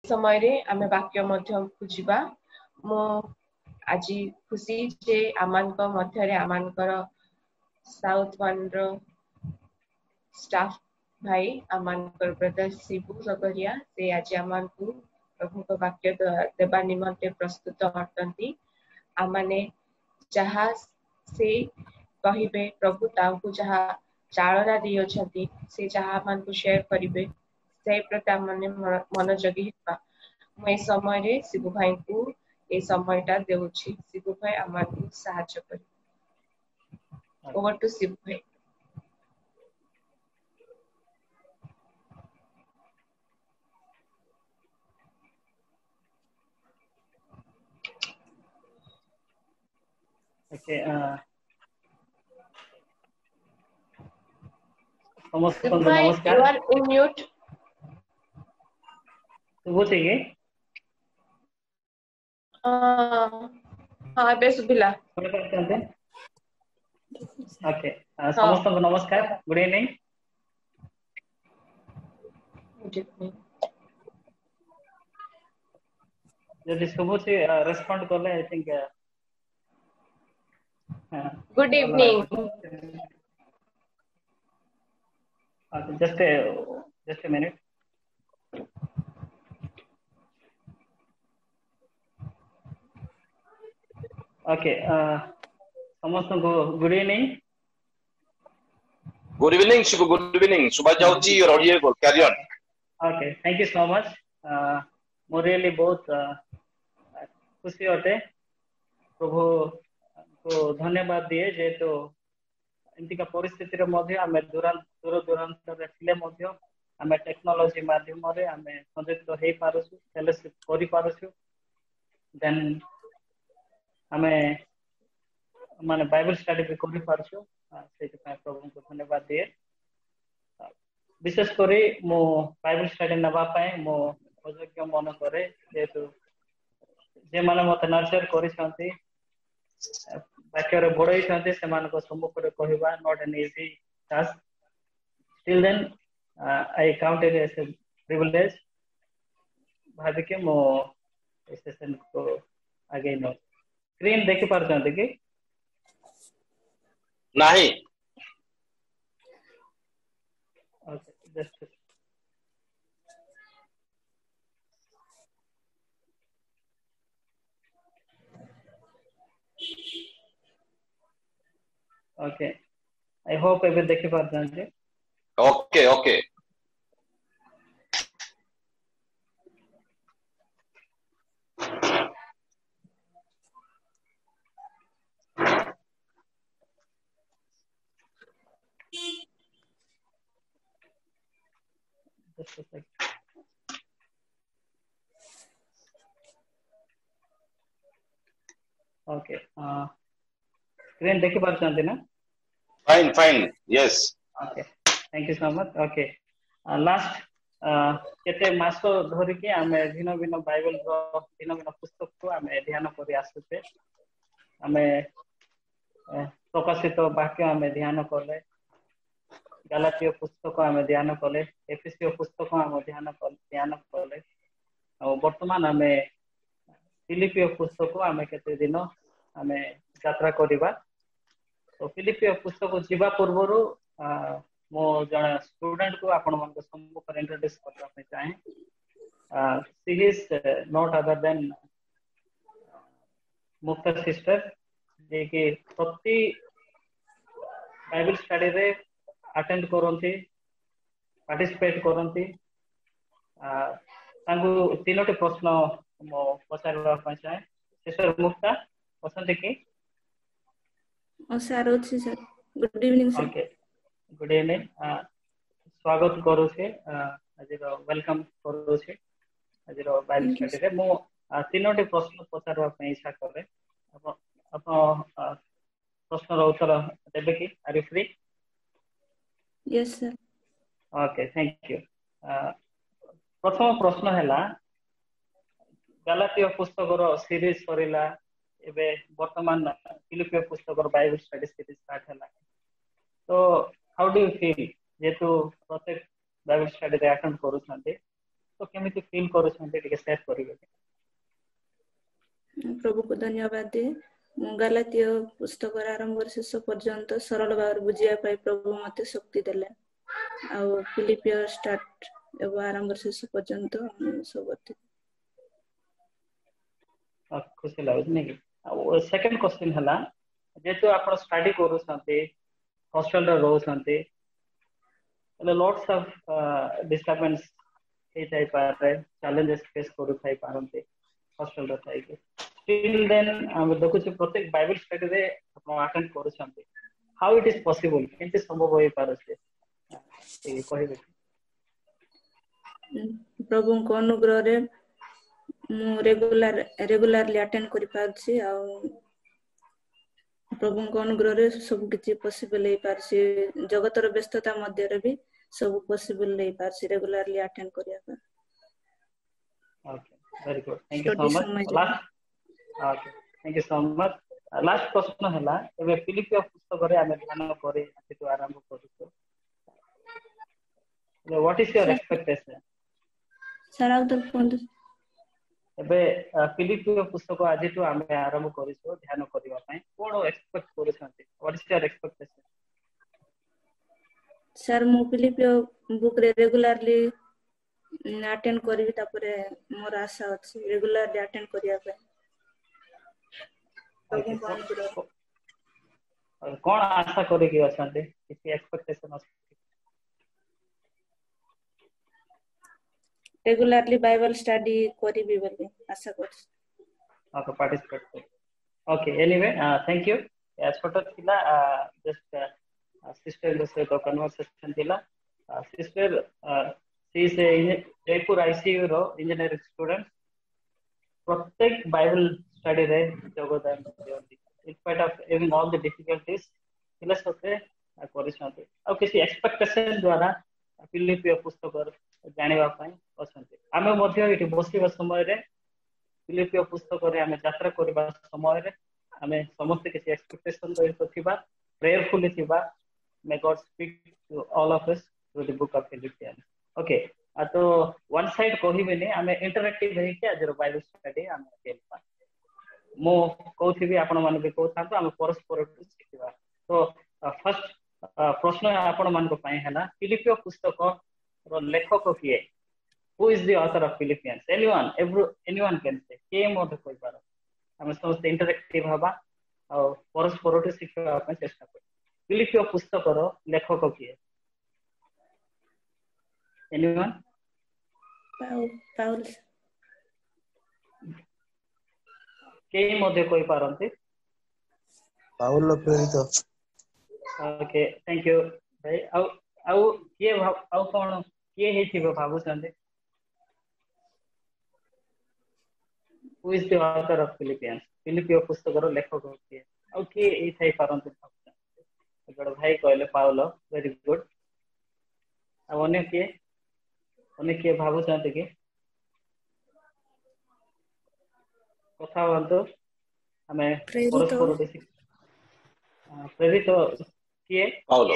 समय रे आमे वाक्य मध्य बुझिबा मो आज खुशी जे आमानक मध्य रे आमानकर साउथ वन रो स्टाफ भाई आमानकर ब्रदर शिबू सगरिया से आज आमानकु प्रभु को वाक्य देवा निमंते प्रस्तुत हटंती आमाने जहा से कहिबे प्रभु तांकु जहा चालना दियो छथि से जहा मान को शेयर करिवे से प्रति माने मनोजगी हेबा मैं समय रे शिबू भाई को ए समयटा देउछि शिबू भाई आमानकु सहायता करि ओवर टू शिबू भाई Okay, शिबू भाई यू आर इन म्यूट शुभुछि कि हाँ बे सुबिला ओके समस्त को नमस्कार गुड इवनिंग जदि शुभुछि रेस्पोंड करले I think good evening just a minute. Okay, समस्त को good evening Shibu good evening सुबह जाउची your audio carry on okay thank you so much more really बहुत खुशी होते प्रभु को धन्यवाद दिए जेहेतु एंतिका परिस्थिति रे मध्य आमे दूर दूरांत रे थिले मध्य आमे टेक्नोलॉजी माध्यम रे आमे संयुक्त हेई पारुछु फेलोशिप करि पारुछु देन आमे माने बाइबल स्टडी भी करि पारुछु सेति पय प्रभु को धन्यवाद दिए विशेष करी मो बाइबल स्टडी नबा पय मो अयोग्य मन करे जेतु जे माने मते नर्चर करि छथि वाक्य रे बड़ई छथि से मान को सम्मुख रे कहिबा not an easy task still then I count it as a privilege भाबी के मो सेशन को आगे नो स्क्रीन देखि पारछन्ते कि नाही okay just okay I hope एबे देखि पारछन्ते okay okay just a sec okay screen देखि पारछन्ते ना fine yes okay thank you so much okay last केते मास धरि के आमे भिन्न भिन्न बाइबल रो भिन्न भिन्न पुस्तक को आमे ध्यान करि आसुते आमे प्रकाशित वाक्य आमे ध्यान करले गलातीय पुस्तक आमे ध्यान करले एफएससीय पुस्तक आमे ध्यान करले और वर्तमान आमे फिलिपियो पुस्तक आमे केते दिन आमे यात्रा करिबा तो फिलिपियो पुस्तक जीवा पूर्वरु मो जण स्टूडेंट को आपण मन को सम्मुख इंट्रोड्यूस करबा पे चाहे she is not other than Mukta sister जे कि प्रति बाइबल स्टडी रे अटेंड करंती पार्टिसिपेट करंती तांगु तीनोटी प्रश्न मो पचारबा पे चाहे सिस्टर मुक्ता पसंद की सर अछि sir good evening sir okay good evening स्वागत करू छे आज रो वेलकम करू छे आज रो बाइबल स्टडी रे मो तीनोटी प्रश्न पचारबा पे इच्छा करे अपन प्रश्न रो उत्तर देबे की are you free yes sir okay thank you प्रथम प्रश्न हैला गलातीय पुस्तक रो सीरीज सरिला एबे वर्तमान फिलिपियो पुस्तक रो बाइबल स्टडी सीरीज स्टार्ट हैला तो हाउ डू यू फील जेतु प्रत्येक बाइबल स्टडी रे अटेंड करू छथि तो केमिति फील करू छन्ते टिके शेयर करिवे प्रभु को धन्यवाद दिए गलातीय पुस्तक आरंभ शेष पर्यंत सरल भाव बुझिया पाई प्रभु मते शक्ति देले आ फिलिपियो स्टार्ट एवं आरंभ शेष पर्यंत सब खुशी लागुच नै कि सेकंड क्वेश्चन हला जेतो आपण स्टडी करू छन्ते हॉस्टल रे रहू छन्ते लॉट्स ऑफ डिस्टर्बेंस हे थाई पारे चैलेंजेस फेस करू थाई पारंते हॉस्टल रे थाई के still then हम देखु छी प्रत्येक बाइबल स्टडी रे आपण अटेंड करू छन्ते हाउ इट इज पॉसिबल केनते संभव होई पारे से ए कहिबे प्रभु को अनुग्रह रे मु रेगुलरली अटेंड करि पाछि आ प्रभु को अनुग्रह रे सब किछि पॉसिबल हे पारछि जगतर व्यस्तता मध्य रे भी सब पॉसिबल हे पारछि रेगुलरली अटेंड करिया पर okay very good thank you so much last okay thank you so much last प्रश्न हला एबे फिलिपियो पुस्तक रे हम ध्यान करे तो आरंभ करू what is your expectation sir आउ तो फोन एबे फिलिपियो पुस्तक आज तो हम आरंभ करिसो ध्यान करबा पई कोन एक्सपेक्ट करू छथि what is your expectation sir मु फिलिपियो बुक रे रेगुलरली अटेंड करबी तापरे मोर आशा अछि रेगुलरली अटेंड करिया पे कौन आशा करे कि अछंते किसी एक्सपेक्टेशन अछि रेगुलरली बाइबल स्टडी करबी बोली आशा करछि ओके पार्टिसिपेट कर ओके एनीवे थैंक यू छोटा थिला जस्ट सिस्टर से तो कन्वर्सेशन थिला sister she is Jaipur ICU रो इंजीनियरिंग स्टूडेंट प्रत्येक बाइबल स्टडी रे योगदान दियंती in spite of having all the difficulties थिला सते करिसंते आ किसी एक्सपेक्टेशन द्वारा फिलिपियो पुस्तक जानिबा पई अछंते आमे मध्य इति बसिबा समय रे फिलिपियो पुस्तक रे आमे यात्रा करबा समय रे आमे समस्त किसी एक्सपेक्टेशन तो थिबा प्रेयरफुली थिबा may God speak to all of us through the book of Philippians okay तो वन साइड कहिबेनी आमे इंटरैक्टिव हे कि आज बाइबल स्टडी आमे केलपा मो कहथिबी आपण माने भी कहथांतो आमे परस्पर शिखिबा तो फर्स्ट प्रश्न आपण मान को पई हला फिलिपियो पुस्तक रो लेखक किए who is the author of Philippians anyone can say के मोद कोइ पारो हम समस्त इंटरैक्टिव हबा और परस्पर शिखिबा पई चेष्टा कर फिलिपियो पुस्तक रो लेखक किए एनीवन पाउल के मोदे कोइ पारंती पाउल प्रेरित ओके थैंक यू भाई आउ के आउ कोन के हेथिबो भाबु छन्ते who is the author of Philippians फिलिपियो पुस्तक रो लेखक के आउ के ए थाई पारंती भाबु भाई कहले पाउल वेरी गुड आ अन्य के भाबु छन्ते के कथा बोलतो हमें परस्पर प्रेरित किए पाउलो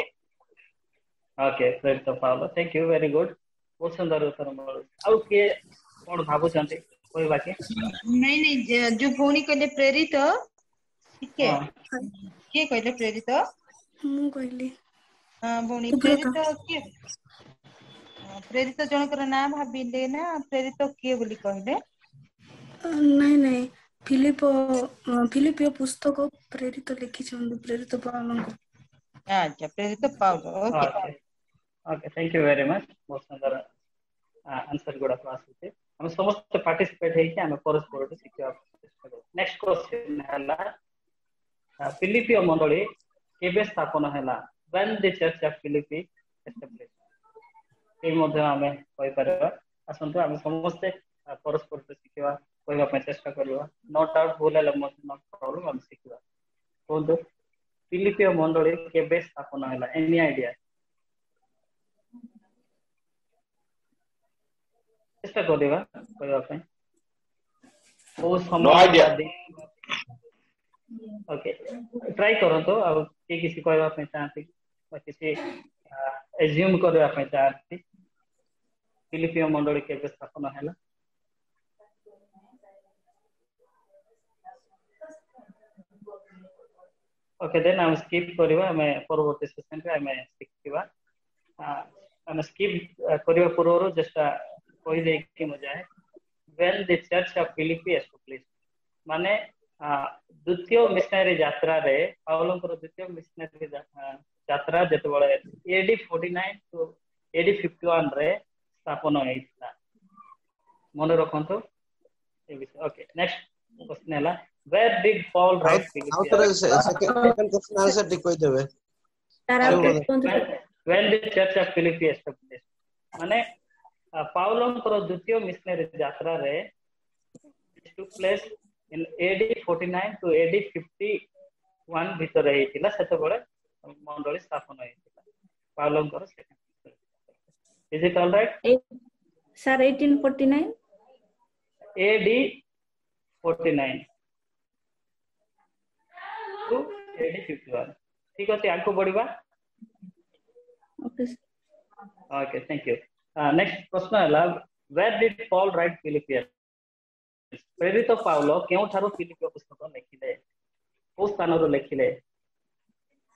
ओके प्रेरित Paulo thank you very good बहुत सुंदर उत्तर मोर आउ के कोन भाबु छन्ते कोइ बाकी नहीं जो भौणी कहले प्रेरित ठीक है के कहले प्रेरित मु कहली भौणी प्रेरित के प्रेरित जनकर नाम भाबिले ना प्रेरित के बोली कहले नहीं फिलिपियो पुस्तक प्रेरित लिखि छन प्रेरित पाउल अच्छा प्रेरित Paul okay okay thank you very much बहुत सुंदर आंसर गुडा क्लास होते हम समस्त पार्टिसिपेट है कि हम परस्पर शिक्षा चेष्टा करू नेक्स्ट क्वेश्चन हला फिलिपियो मंडली केबे स्थापन हला when the church of Philippi establish ए मध्ये हमें कहि परबा असंतो हम समस्त परस्पर शिक्षा कहबा पे चेष्टा करबा नॉट आउट बोले मत नॉट प्रॉब्लम हम शिखबा कोन फिलिपियो मंडली केबे स्थापन हला एनी आईडिया चेष्टा करबा कहबा पे ओ समय ओके ट्राई करो तो अब के किसी कहबा पे चाहते किसी एज्यूम करबा पे चाहते फिलिपियो मंडली केबे स्थापन हैला? ओके देन हम स्किप करबा हमें परवर्ती सेशन रे हमें सिखिबा हमें स्किप करबा पूर्व जस्ट कोई दे कि मजा है when the church of Philippi established माने द्वितीय मिशनरी यात्रा रे पाउलंकर द्वितीय मिशनरी यात्रा जते बळे एडी 49 टू एडी 51 रे स्थापन होइता मन रखंतो ए विषय ओके नेक्स्ट क्वेश्चन हैला where did Paul write Philippians second question answer ठीक कहि देबे when the church of Philippi established माने पाउलंकर द्वितीय मिशनरी यात्रा रे took place in AD 49 to AD 51 भीतर हेतिला सेते बळे मंडली स्थापन हेतिला पाउलंकर second is it all right sir 1849 AD 49 to AD 51 ठीक अछि आको बढ़िबा okay okay thank you next प्रश्न हला where did Paul write Philippians प्रेरित पाउलो केउ थारो फिलिपियो पुस्तक लिखिले को स्थान रो लिखिले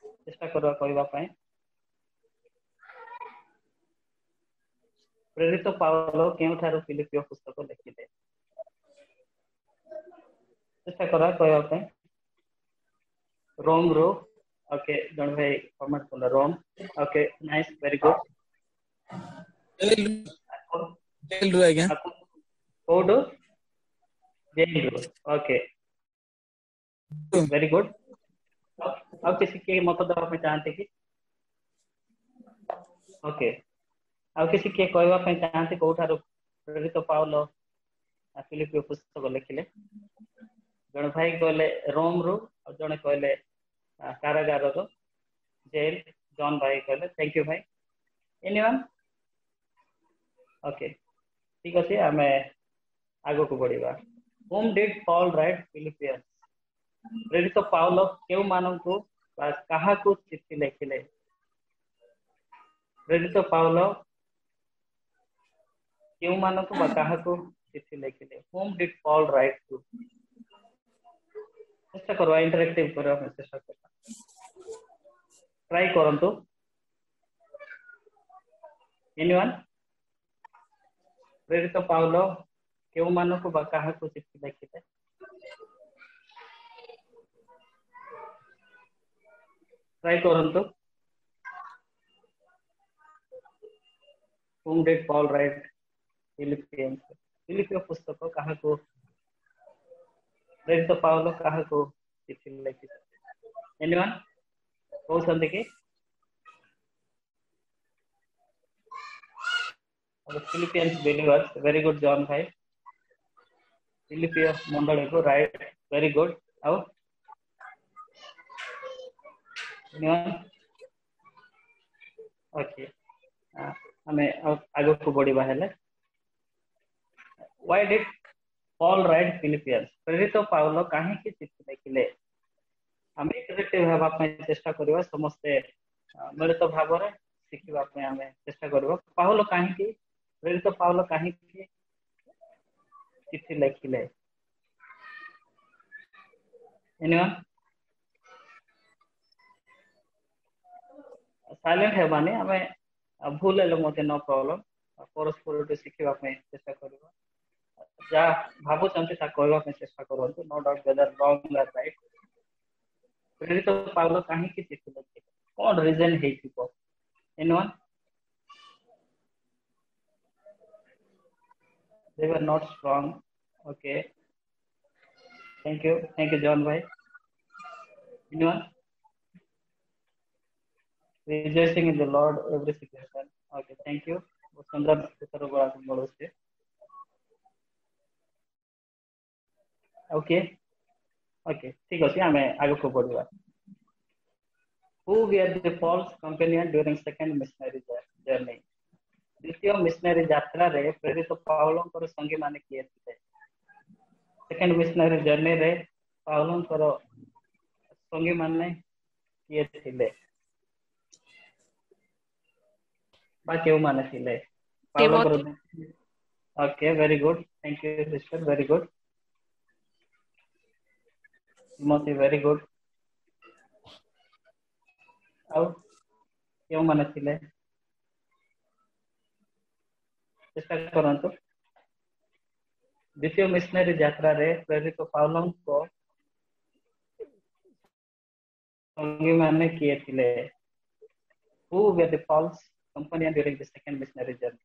चेष्टा करबा कहबा पय प्रेरित पाउलो केउ थारो फिलिपियो पुस्तक लिखिले चेष्टा करबा कहबा पय रोम रो ओके जण भाई कमेंट करला Rome okay nice very good jail रो आज्ञा कोड जेल ओके वेरी गुड अब किसी के मत दवा पे चाहते कि ओके अब किसी के कहवा पे चाहते कोठारो प्रेरित पाउलो फिलिपियो पुस्तक लिखिले जण भाई कहले रोम रो और जण कहले कारागार रो जेल जॉन भाई कहले थैंक यू भाई एनीवन ओके ठीक अछि हमें आगो को बढ़िबा whom did Paul write Philippians प्रेरित पाउलो केउ माननकु बा कहा को चिट्ठी लिखिले प्रेरित पाउलो केउ माननकु बा कहा को चिट्ठी लिखिले whom did Paul write to चेष्टा करवा इंटरेक्टिव करवा चेष्टा करवा ट्राई करंतु एनीवन प्रेरित पाउलो केउ माननकु बा कहा को चिट्ठी लिखिले ट्राई करंतु whom did Paul write Philippians फिलिपियो पुस्तक कहा को प्रेरित पाउलो कहा को चिट्ठी लिखिले एनीवन को संदे के Philippians believers very good John भाई फिलिपियो मंडली को राइट वेरी गुड आओ ओके हमें आगे को बढ़िबा हेले why did Paul write Philippians प्रेरित पाउलो काहे की चिट्ठी लिखिले हम इंटरेक्टिव हेबा पे चेष्टा करबा समस्त मिलित भाव रे सिखिबा पे हमें चेष्टा करबा पाउलो काहे की प्रेरित पाउलो काहे की चिट्ठी लिखिले एनीवन साइलेंट है माने हमें भूल ले मते नो प्रॉब्लम परस्पर तो सिखिबा पे चेष्टा करबा जा भाबो चंते ता कहबा पे चेष्टा करंतु नो डाउट वेदर रॉन्ग और राइट प्रेरित पाउलो काहे की चिट्ठी लिखिले कोन रीजन हे थिको anyone they were not strong okay thank you John bhai anyone rejoicing in the Lord every situation okay thank you सुंदर उत्तर बड़ा बोलो से ओके ओके ठीक अछि हमें आगे को बढ़िबा who were the Paul's companion during second missionary journey द्वितीय मिशनरी यात्रा रे प्रेरित पाउलंकर संगी माने किए थे सेकंड मिशनरी जर्नी रे पाउलंकर संगी माने किए थिले बा केउ माने थिले ପାଉଲଙ୍କର Timothy. Okay, very good. Thank you, sister. Very good. Timothy, very good. ଆଉ କେଉଁମାନେ ଥିଲେ ଚେଷ୍ଟା କରନ୍ତୁ। ଦ୍ୱିତୀୟ ମିଶନାରୀ ଯାତ୍ରାରେ ପ୍ରେରିତ ପାଉଲଙ୍କ ସଙ୍ଗୀ ମାନେ କିଏ ଥିଲେ? Who were the Paul's companion during the second missionary journey?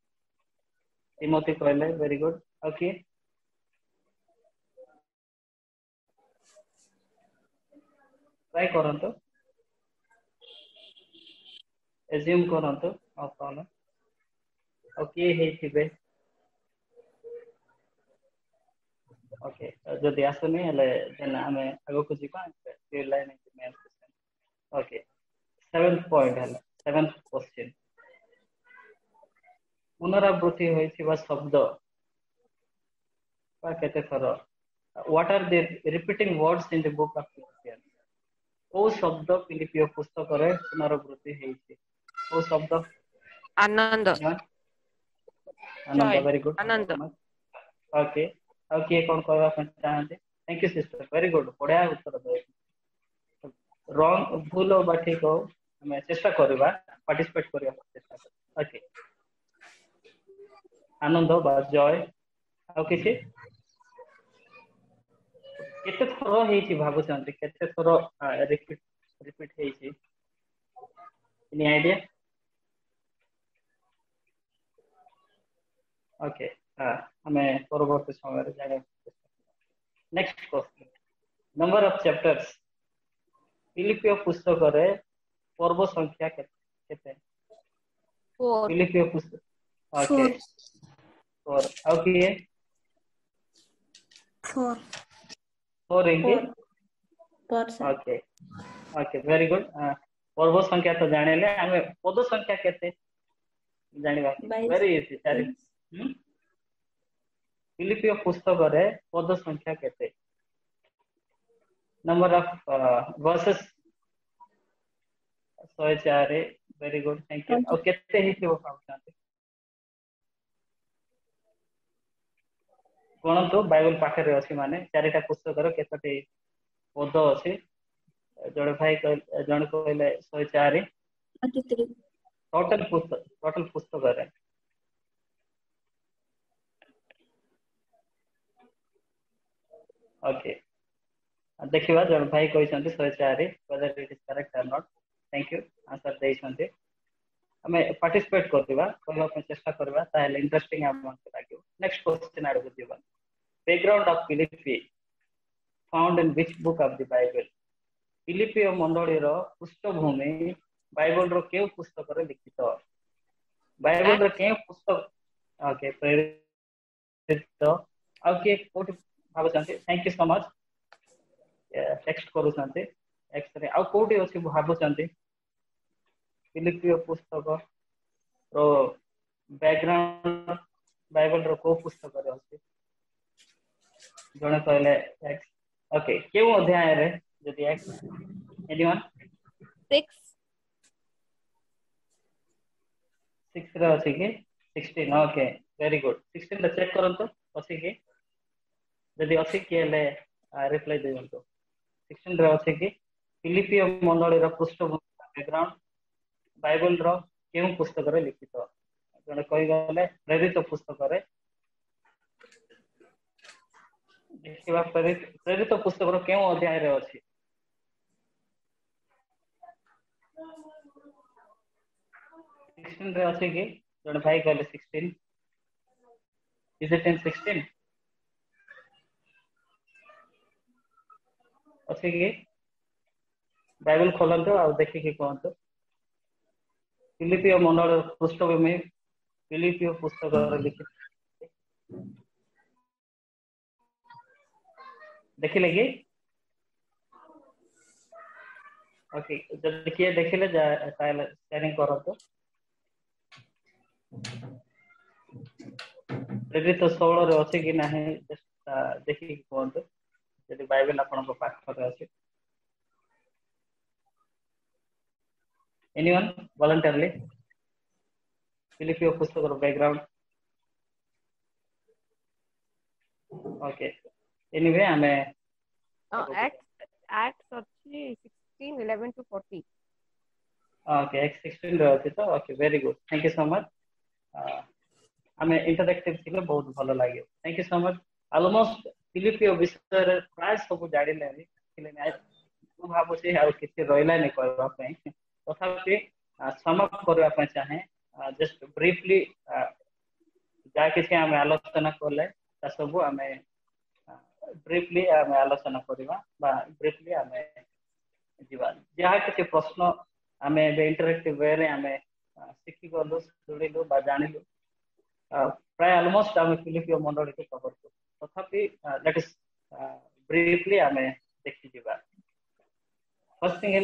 Timothy କହିଲେ, very good. ଆଉ କିଏ? ट्राई କରନ୍ତୁ, assume କରନ୍ତୁ। ଆଉ କଣ ଆଉ କିଏ ହେଇଥିବେ? ओके जदि आसुनी हेले देन आमे आगो जीवा फिर line main question. Okay 7th point है 7th क्वेश्चन पुनरावृत्ति होइथिबा शब्द बा केते थर what are the repeating words in the book of Philippians? ओ शब्द फिलिपियो पुस्तक रे पुनरावृत्ति हेछि ओ शब्द आनंद आनंद वेरी गुड आनंद ओके ଆଉ କିଏ କଣ କହିବା ପାଇଁ ଚାହାନ୍ତି? Thank you sister very good बढिया उत्तर दे रॉन्ग भूल बा ठीक हो हमें चेष्टा करबा पार्टिसिपेट करबा चेष्टा कर ओके आनंद बा जॉय ଆଉ କିଛି केते थरो हेछि भाबु चाहନ୍ତି केते थरो रिपीट हेछि एनी आईडिया? ओके हमें परवर्ती समय रे जाने next question number of chapters फिलिपियो पुस्तक रे पर्व संख्या केते 4 फिलिपियो पुस्तक ओके 4 आउ किए 4 इंगे ओके ओके वेरी गुड पर्व संख्या तो जानिले हमें पद संख्या केते जानिबा वेरी इजी चारि फिलिपियो पुस्तक रे पद संख्या केते number of versus 104 very good thank you और केते हिथिबो पाउछांती कोन तो बाइबल पाखे रे अछि माने चारिटा पुस्तक रो केतटे पद अछि जड़े भाई जण कहले 104 टोटल पुस्तक रे ओके देखिबा जण भाई कहछन्ती 104 whether it is correct or not thank you answer देछन्ती हमें पार्टिसिपेट करबा कहबा पे चेष्टा करबा ताले इंटरेस्टिंग हमन लागियो नेक्स्ट क्वेश्चन आड़ बुझिबा background of Philippi found in which book of the Bible फिलिपियो मंडली रो पृष्ठभूमि बाइबल रो केउ पुस्तक रे लिखित बाइबल रो केउ पुस्तक ओके प्रेरित आ के कोठी भाबो जानते thank you so much text करू जानते एक्स रे आ कोठी अछि भाबो जानते फिलिपियो पुस्तक रो बैकग्राउंड बाइबल रो को पुस्तक रे अछि जने कहले एक्स ओके केउ अध्याय रे जदि एक्स एनीवन 6 रे अछि कि 16 ओके वेरी गुड 16 रे चेक करंतो अछि कि जदि अछि केले रिप्लाई देबंतो 16 रे अछि कि फिलिपियो मंडली रो पृष्ठभूमि बैकग्राउंड बाइबल रो केउ पुस्तक रे लिखित जने कहि गले प्रेरित पुस्तक रे देखिबा प्रेरित पुस्तक रो केउ अध्याय रे अछि 16 रे अछि कि जने भाई कहले 16 इज इट इन 16 अछि कि बाइबल खोलंतो आ देखि कि कहंतो फिलिपियो मंडल पृष्ठभूमि फिलिपियो पुस्तक रे लिखित देखिले कि ओके जदि के देखिले ताले शेयरिंग करतो प्रेरित 16 रे अछि कि नाही देखि कि कहंतो जदि बाइबल आपन को पाठ करे अछि एनीवन वॉलंटरली फिलिपियो पुस्तक रो बैकग्राउंड ओके एनीवे हमें एक्ट्स अछि 16:11 to 40 ओके एक्ट 16 रहती तो okay very good thank you so much हमें इंटरैक्टिव थिले बहुत भलो लागे thank you so much almost फिलिपियो विषय रे प्राय सब जानि लेनी थिले नै मु भाबो से आ किछि रहिला नै करबा पई तथापि समाप्त करबा पई चाहे जस्ट ब्रीफली जा किछि हमें आलोचना करले ता सब हमें ब्रीफली हमें आलोचना करबा बा ब्रीफली हमें जीवा जहाँ किसी प्रश्न आमे इंटरैक्टिव वे रे आमे शिखि गलु सुनिलु बा जानिलु प्राय ऑलमोस्ट आमे फिलिपियो मंडली को कवर कर तथापि लेट अस ब्रीफली आमे देखि जीवा फर्स्ट थिंग है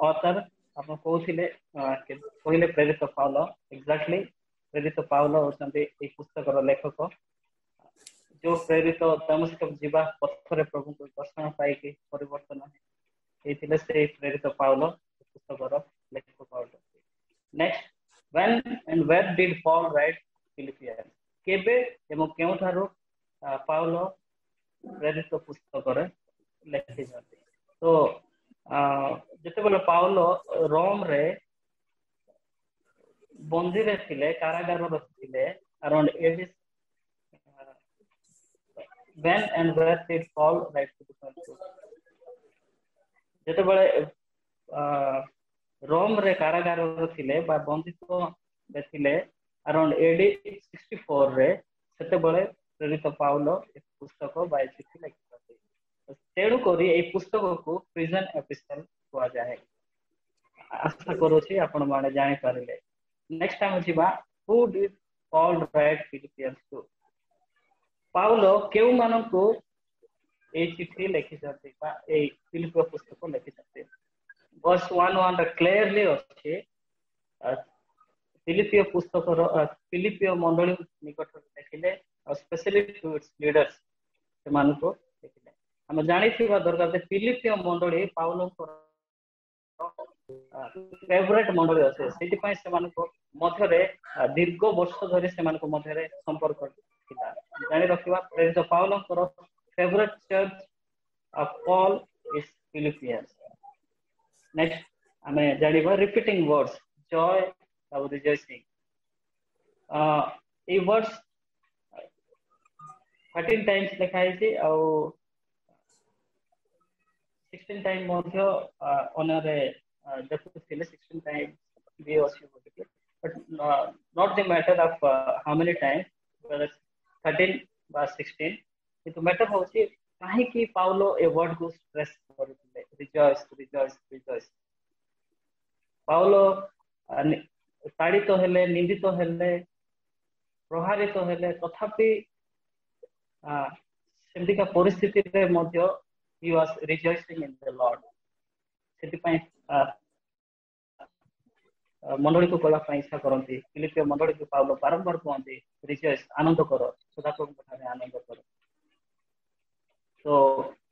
ऑथर आपण कहउथिले पहिले प्रेरित पाउलो एग्जैक्टली प्रेरित पाउलो होसंते ए पुस्तक रो लेखक जो प्रेरित दमस्क जीवा पथरे प्रभु को दर्शन पाई के परिवर्तन है से प्रेरित पाउलो पुस्तक लेखक पाउलो next when and where did Paul write Philippians केबे एवं केउ थारो पाउलो प्रेरित पुस्तक रे लेखि जाते तो जते बेले पाउलो रोम रे बंदी रे थिले कारागार रे थिले around 80 when and where did Paul write to the church जते बेले रोम रे कारागार रे थिले बा बंदित्व रे थिले अराउंड AD 64 रे सेते बेले प्रेरित पाउलो एक पुस्तक बाय चिठी लिखिथि तेणु करी ए पुस्तक को प्रिजन एपिस्टल हुआ जाए आशा करू छी आपण माने जानि पारिले नेक्स्ट टाइम छिबा who did Paul write Philippians to पाउलो केउ मानको ए चिठी लिखि जाते बा ए फिलिपियो पुस्तक लिखि जाते वर्स 1:1 रे क्लियरली अछि फिलिपियो पुस्तक रो फिलिपियो मंडली निकट देखिले और स्पेशली टू इट्स लीडर्स से मानको देखिले हम जानि थिबा दरकार फिलिपियो मंडली पाउलो फेवरेट मंडली अछि सेति पय से मानको मध्यरे दीर्घ वर्ष धरि से मानको मध्यरे संपर्क थिला जानि रखिबा प्रेरित पाउलो को favourite church of Paul is Philippians next हमें जानिबा रिपीटिंग वर्ड्स जॉय और रिजॉइसिंग ए वर्ड्स 13 टाइम्स लिखाई छी और 16 टाइम मध्य ओनरे देखुथिले 16 टाइम्स भी अछि बोलिके but not the matter of how many times whether 13 বা 16 কিন্তু मैटर होछि काहे कि पाउलो ए वर्ड को स्ट्रेस करथिले रिजॉइस रिजॉइस रिजॉइस पाउलो ताड़ित हेले निंदित हेले प्रहारित हेले तथापि सेमती का परिस्थिति रे मध्य he was rejoicing in the Lord सेति पय मंडली को कला पय इच्छा करंती फिलिपियो मंडली को पाउलो बारंबार कहंती रिजॉइस आनंद करो सदा प्रभु ठारे आनंद करो तो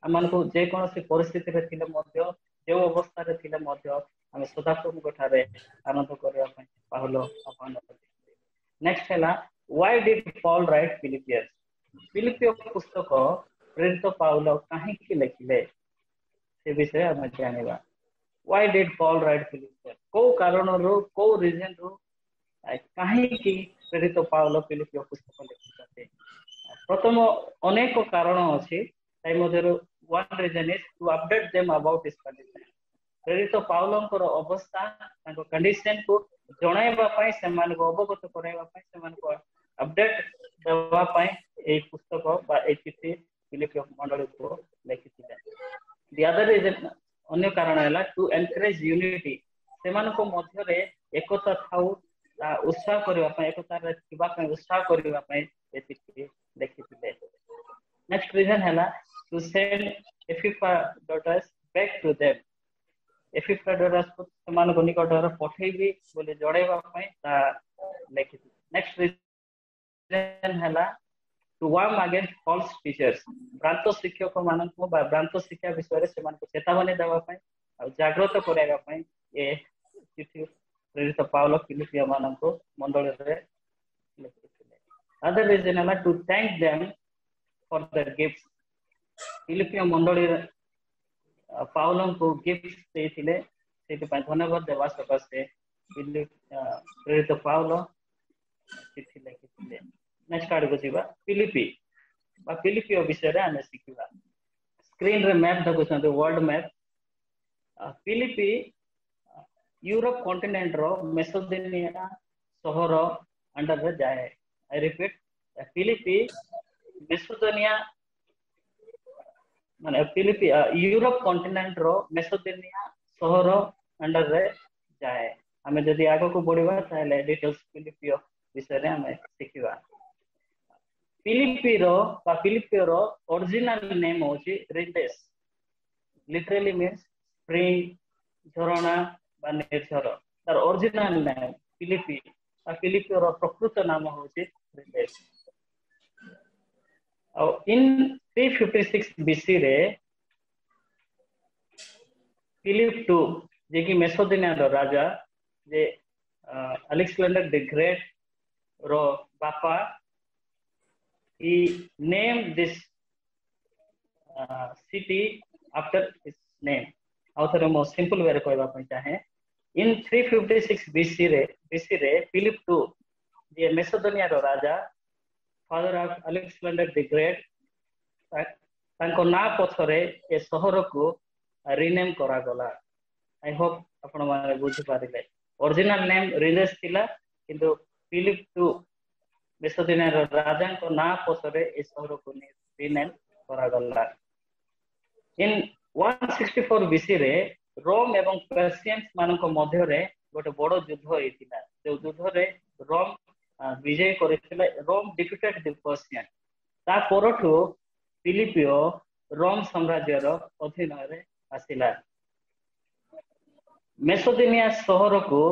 अमन को जे कोनोसी परिस्थिति रे थिले मध्य जे अवस्था रे थिले मध्य हम सदा प्रभु ठारे आनंद करबा पय पाउलो अपन नेक्स्ट हैला why did Paul write Philippians फिलिपियो पुस्तक प्रेरित पाउलो काहे कि लिखिले से विषय हम जानिबा why did Paul write Philippians को कारण रो को रीजन रो काहे कि प्रेरित पाउलो फिलिपियो पुस्तक लिखिते प्रथम अनेक कारण अछि ताई मधेर one reason is to update them about his condition प्रेरित पाउलोंकर अवस्था ताको कंडीशन को जणाइबा पय समान को अवगत कराइबा पय समान को अपडेट देबा पय ए पुस्तक बा ए चिठी फिलिपियो मंडली को लिखिथिले द अदर रीजन अन्य कारण हैला टू एनकरेज यूनिटी सेमान को मध्य रे एकता थाउ उत्साह करबा पय एकता रे थिबा पय उत्साह करबा पय ए चिठी लिखिथिले नेक्स्ट रीजन हैला to send Epaphroditus back to them Epaphroditus को समान को निकट रे पठेबी बोले जड़ेबा पय ता लिखिथिले नेक्स्ट रीजन हैला to warn against false teachers भ्रांत शिक्षक मानन को भ्रांत शिक्षा विषय रे समान को चेतावनी देबा पय और जागृत कराइबा पय ए चिठी प्रेरित पाउलो फिलिपियो मानन को मंडली रे लिखिथिले अदर रीजन हैला to thank them for their gifts. फिलिपियो मंडली पाउलों को गिफ्ट देथिले सेति पय धन्यवाद देवा सकासे प्रेरित पाउलो चिट्ठी लिखिथिले। नेक्स्ट आड़ को जीवा फिलिपी बा फिलिपियो विषय रे आने सिखिबा। स्क्रीन रे मैप देखुछन्ते world map. Philippi Europe continent रो मेसोपोटामिया सहर अंडर रे जाए। आई रिपीट फिलिपी मेसोपोटामिया माने फिलिपी यूरोप कॉन्टिनेंट रो मेसोपोटामिया सहर अंडर रे जाए। हमें जदि आगो को बढ़िबा ताले डिटेल्स फिलिपियो विषय रे हमें सिखिबा। फिलिपियो रो ओरिजिनल नेम होची रिडेस, लिटरली मींस स्प्रिंग झरणा बा निर्झर। तार ओरिजिनल नेम फिलिपियो रो प्रकृत नाम होची रिडेस। इन 356 बीसी रे फिलिप II जे कि मेसोपोटामिया रो राजा जे अलेक्जेंडर द ग्रेट रो बापा he named this city after his name. आउथर मो सिंपल वे रे कहबा पय चाहे। इन 356 बीसी रे फिलिप II जे मेसोपोटामिया रो राजा father of Alexander the great तांको ना पछरे ए शहर को रीनेम करा गला। आई होप आपण माने बुझि पारिले। ओरिजिनल नेम रिडेस थिला किंतु फिलिप II मेसोपोटामिया रो राजा को ना पछरे ए शहर को रीनेम करा गला। इन 164 बीसी रे रोम एवं पर्शियंस मानको मध्य रे गोटे बड़ युद्ध होइतिला। जो युद्ध रे रोम विजय करितिले। रोम डिफीटेड द पर्शियन। ता परठु फिलिपियो रोम साम्राज्य रो अधीन रे आसिला। मेसोपोटामिया शहर को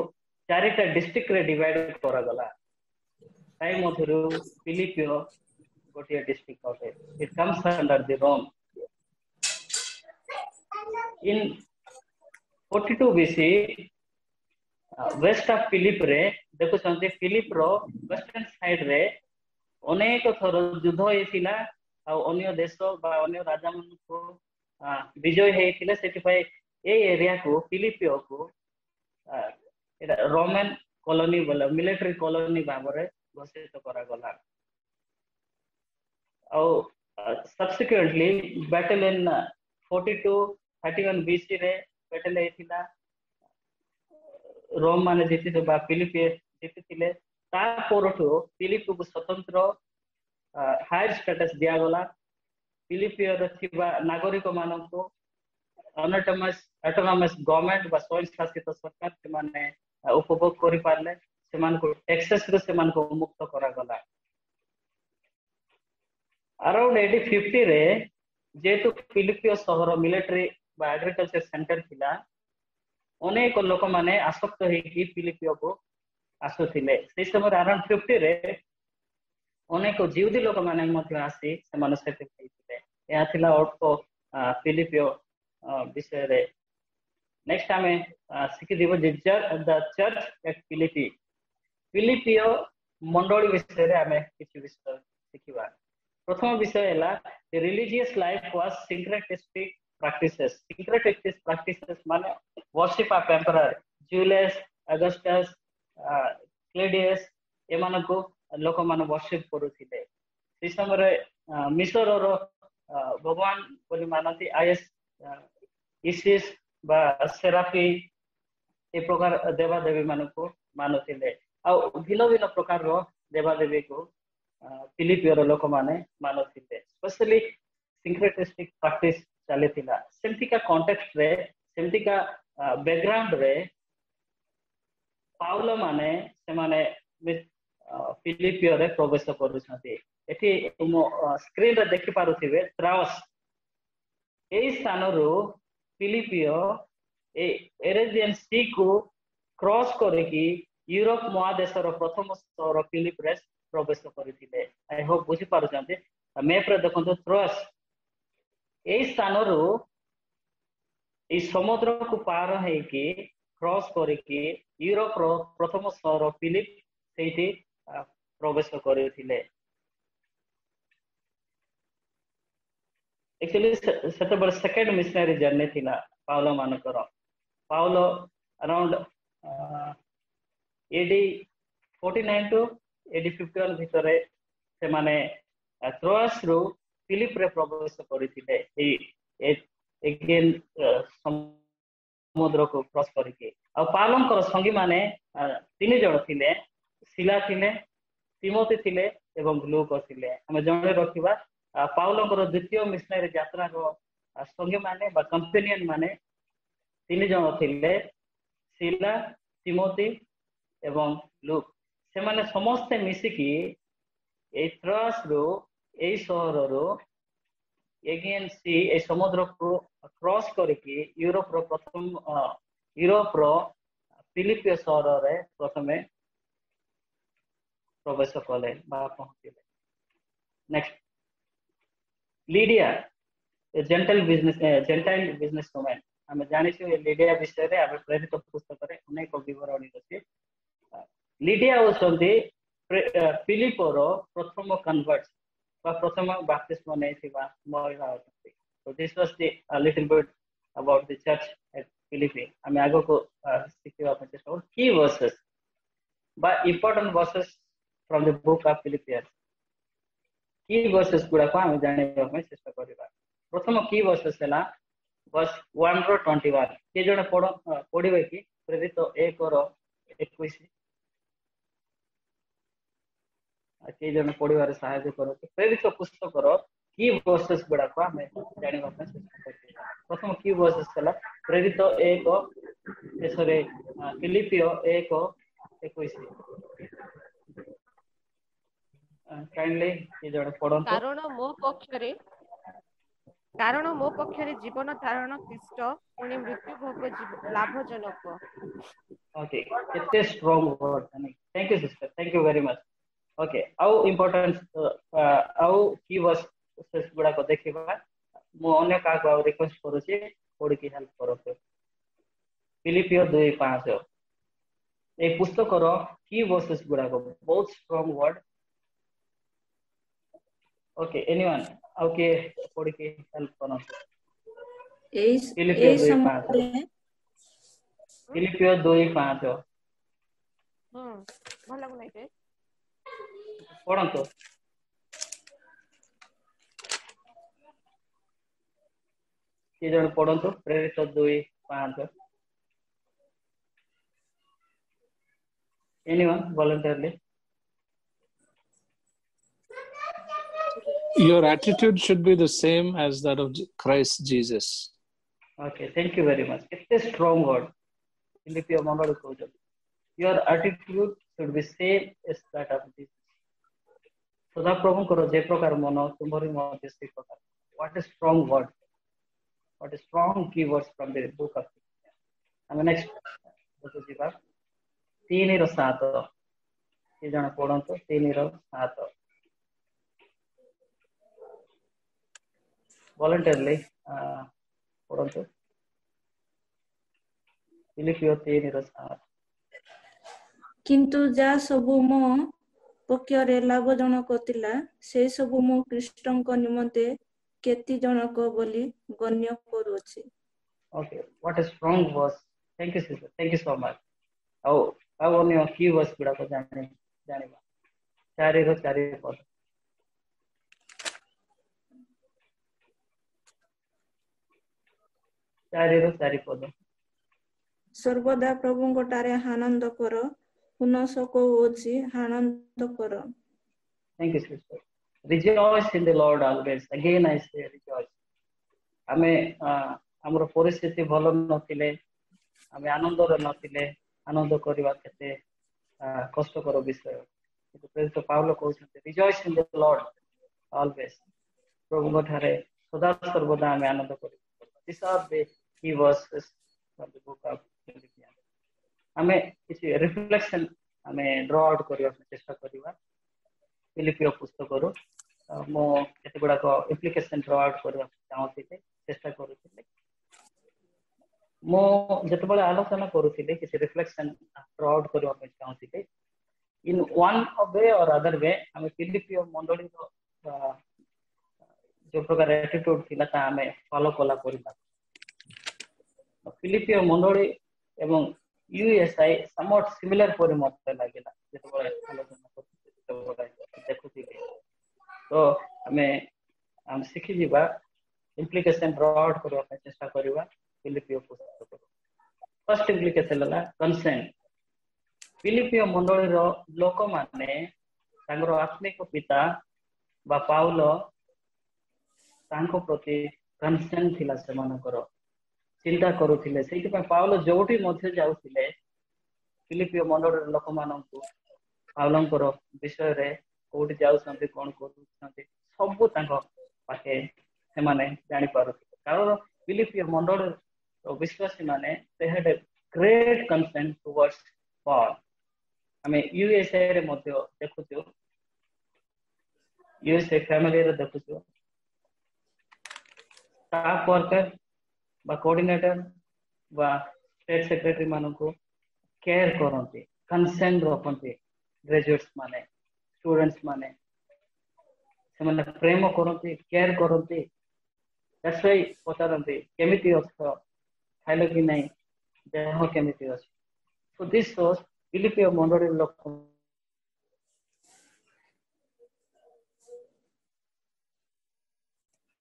चारिटा डिस्ट्रिक्ट रे डिवाइड करा गला। ताई मधुरु फिलिपियो गोटिया डिस्ट्रिक्ट होते। It comes under the Rome. In 42 BC west of Philip रे देखो संते फिलिप रो वेस्टर्न साइड रे अनेक थर युद्ध होइतिला। आ अन्य देश बा अन्य राजा मन को विजय हेतिले। सेति पय ए एरिया को फिलिपियो को एटा रोमन कॉलोनी बोला मिलिटरी कॉलोनी भाबरे घोषित करा गला। सब्सिक्वेंटली बैटल इन 42-31 बीसी रे बैटल हेतिला। रोम माने जीति बा फिलिपियो जीतिले। ता परठु फिलिप को स्वतंत्र हायर स्टेटस दिया गला। फिलिपियो रे थिबा नागरिक मानको ऑटोनोमस गवर्नमेंट बा स्वयं शासित सरकार से माने उपभोग करि पारले। से मान को टैक्सेस रे से मान को मुक्त करा गला। अराउंड 50 रे जेतु फिलिपियो शहर मिलिटरी बा एग्रीकल्चर सेंटर थिला। अनेक लोक माने आसक्त हे कि फिलिपियो को आसुथिले। से समय अराउंड 50 रे अनेक जिउदी लोक माने मध्य आसी से माने सेते थिले। या थिला अल्प फिलिपियो विषय रे। नेक्स्ट हमें सिखि दिबो द चर्च एट फिलिपी। फिलिपियो मंडली विषय रे हमें किछि विषय सिखिबा। प्रथम विषय हैला religious life was syncretistic practices. Syncretistic practices माने worship of emperor Julius Augustus Claudius ए मानको लोक मान वर्शिप करूथिले। से समय मिस्र रो भगवान बोली मानती आईएस इसिस बा सेराफी ए प्रकार देवा देवी मानको मानुथिले। आ भिन्न भिन्न प्रकार रो देवा देवी को फिलिपियो रो लोक माने मानुथिले। Specially सिंक्रेटिस्टिक practice चलेथिला। सेमती का कॉन्टेक्स्ट रे सेमती का बैकग्राउंड रे पाउलो माने से माने फिलिपियो रे प्रवेश करूछन्ती। एठी स्क्रीन रे देखि पारुथिबे त्रास ए स्थान रो फिलिपियो एरेजियन सी को क्रॉस करके यूरोप महादेश रो प्रथम शहर फिलिप रे प्रवेश करिथिले। आई होप बुझि पारुछन्ती। मैप रे देखंतु त्रास ए स्थान रो ए समुद्र को पार है कि क्रॉस करके यूरोप रो प्रथम शहर फिलिप सेठी प्रवेश करिथिले। एक्चुअली सेतेबेले सेकेंड मिशनरी जर्नी थिला पाउलो मानकर पाउलो अराउंड एडी 49 टू एडी 51 भितरे से माने त्रोआस रु फिलिप रे प्रवेश करथिले एगेन समुद्र को क्रॉस करके आ पाउलोंकर संगी माने तीन जण थिले सिला थिले तिमोथी थिले एवं लूक थिले हम जणे रखिबा पाउलोंकर द्वितीय मिशनरी यात्रा रो संगी माने बा कंपेनियन माने तीन जण थिले सिला तिमोथी एवं लूक से माने समस्त मिसिकी ए त्रोआस रो ए शहर रो एगेन सी ए समुद्र को क्रॉस करके यूरोप रो प्रथम यूरोप रो फिलिपियो शहर रे प्रथमे प्रवेश कले बा पहुंचले नेक्स्ट लीडिया ए जेंटाइल बिजनेस वुमेन हम जानि छु लीडिया विषय रे हम प्रेरित पुस्तक रे अनेक विवरणी अछि लीडिया होसंती फिलिपो रो प्रथम कन्वर्ट बा प्रथम बपतिस्मा नेथिबा महिला होती so this was the a little bit about the church at Philippi हम आगो को सिखिबा पे चेष्टा की वर्सेस बा important verses from the book of Philippians की वर्सेस गुडा को हम जानिबा पे चेष्टा करिबा प्रथम की वर्सेस हला verse 1 रो 21 के जने पढिबे की प्रेरित 1 रो 21 के जने पढिबारे सहायता करो प्रेरित पुस्तक रो की वर्सेस गुडा को हम जानिबा पे चेष्टा करिबा प्रथम की वर्सेस हला प्रेरित 1 सॉरी फिलिपियो 1 21 काइंडली ये जड़े पढ़ो कारण मो पक्षरे जीवन धारण क्लिष्ट पुणी मृत्यु भोग लाभजनक ओके कितने strong word thank you sister thank you very much okay आउ इंपोर्टेंट आउ की वर्स गुडा को देखिबा मो अन्य का को रिक्वेस्ट करू छी पढ़ की हेल्प करो फिलिपियो 2:5 ए पुस्तक रो की वर्सेस गुडा को बहुत strong word okay anyone okay पढ़ की हेल्प करो फिलिपियो 2:5 फिलिपियो 2:5 भल लागु नै पढ़ो ये जन पढ़ो प्रेरित 2:5 anyone voluntarily Your attitude should be the same as that of Christ Jesus. Okay, thank you very much. It's a strong word. Philippians मंडल को your attitude should be same as that of Jesus. सदा प्रभु करो जे प्रकार मन तुम्हारी मध्य से प्रकार. What a strong word. What a strong keywords from the book of Philippians. हम next तो जीवा 3:7 ये जन पढ़ंतो 3:7 voluntarily पढ़ंतो फिलिपियो 3:7 किंतु जा सबु मो पक्षरे लाभजनक थिला से सबु मो ख्रीष्टଙ୍କ निमंते केति जनक बोली गण्य करूछि okay what a strong verse thank you sister thank you so much आओ अन्य की वर्स गुडा को जानिबा 4:4 पद सर्वदा प्रभुଙ୍କ ଠାରେ आनंद कर पुनः को होछि आनंद कर thank you sister rejoice in the Lord always again I say rejoice हमें हमरो परिस्थिति भलो नथिले हमें आनंद रे नथिले आनंद करबा केते कष्ट करो विषय तो प्रेरित पाउलो कहउछते rejoice in the Lord always प्रभुଙ୍କ ଠାରେ सदा सर्वदा हमें आनंद करू these are the key verses from the book of Philippians हमें किसी रिफ्लेक्शन हमें ड्रॉ आउट करबा चेष्टा करबा फिलिपियो पुस्तक रो मो केते गुडा को एप्लीकेशन ड्रॉ आउट करबा चाहते चेष्टा करूथिले मो जतबले आलोचना करूथिले किसी रिफ्लेक्शन ड्रॉ आउट करबा चाहते इन वन वे और अदर वे हमें फिलिपियो मंडली रो जो प्रकार एटीट्यूड थिला ता हमें फॉलो कला करिता फिलिपियो मंडली एवं यूएसआई समवट सिमिलर पर मत लागिला जेतबळे आलोचना करते देखुथि तो हम सीखि जीवा इम्प्लिकेशन ब्रॉड करबा ପାଇଁ चेष्टा करबा फिलिपियो पुस्तक फर्स्ट इम्प्लिकेशन हला कंसेंट फिलिपियो मंडली रो लोक माने तांगर आत्मिक पिता बा पाउलो तांको प्रति कंसेंट थिला सेमानकर चिंता करूथिले सेति पे पाउलो जोटी मध्ये जाउथिले फिलिपियो मंडल लोक माननकु पाउलंकर विषय रे कोठी जाउसंते कोन करूसंते सब तांको पाखे से माने जानि पारुथिले कारण फिलिपियो मंडल विश्वासी माने they had a great consent towards Paul हमें यूएसए रे मध्ये देखुछु यूएसए फैमिली रे देखुछु स्टाफ वर्कर बा कोऑर्डिनेटर बा स्टेट सेक्रेटरी मानको केयर करंती कंसेंट रखंती ग्रेजुएट्स माने स्टूडेंट्स माने से माने प्रेम करंती केयर करंती दैट्स व्हाई पचारंती केमिति अछ खाइलो कि नहीं देह केमिति अछ सो दिस शोस फिलिपियो मंडली लोक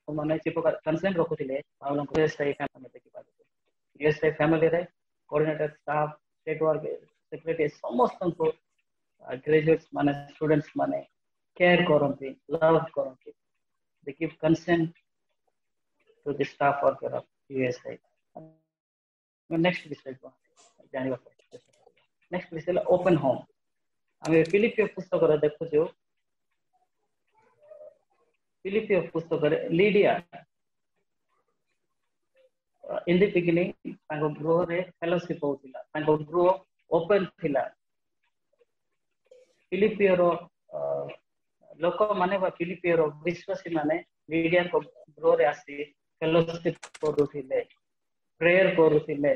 माने जे प्रकार कंसेंट रखुथिले पाउलो को सही काम में देखि पाबे यूएसए फैमिली रे coordinator staff state work secretary समस्त को ग्रेजुएट्स माने स्टूडेंट्स माने केयर करंती लव करंती they give consent to the staff worker of USA next विषय को जानिबा नेक्स्ट विषय ओपन होम हमें फिलिपियो पुस्तक रे देखु जो फिलिपियो पुस्तक रे लीडिया इन द बिगिनिंग तांको गृह रे फेलोशिप होतिला तांको गृह ओपन थिला फिलिपियो रो लोक माने बा फिलिपियो रो विश्वासी माने लीडिया को गृह रे आसी फेलोशिप करूथिले प्रेयर करूथिले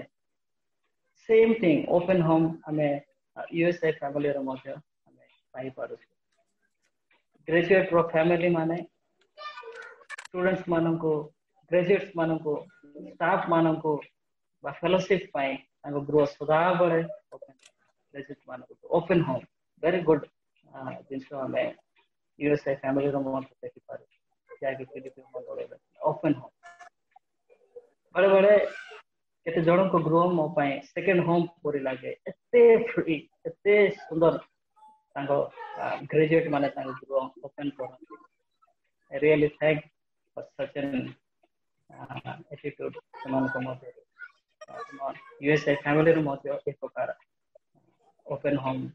सेम थिंग ओपन होम हमें यूएसए फैमिली रो मध्ये हमें पाई पारु ग्रेजुएट रो फैमिली माने स्टूडेंट्स मानको ग्रेजुएट्स मानको स्टाफ मानको बा फेलोशिप पाई तांको गृह सदा बळे ओपन ग्रेजुएट मानको ओपन होम वेरी गुड जिनसो हमें यूएसए फैमिली रो मध्ये देखि पारु जाके फिलिपियो मंडले ओपन होम बड़े बड़े केते जण को गृह मो पाई सेकंड होम परि लागे एते फ्री एते सुंदर तांको ग्रेजुएट माने तांको गृह ओपन करन I really thank for such an attitude समान को मते यूएसए फैमिली रो मते एक प्रकार ओपन होम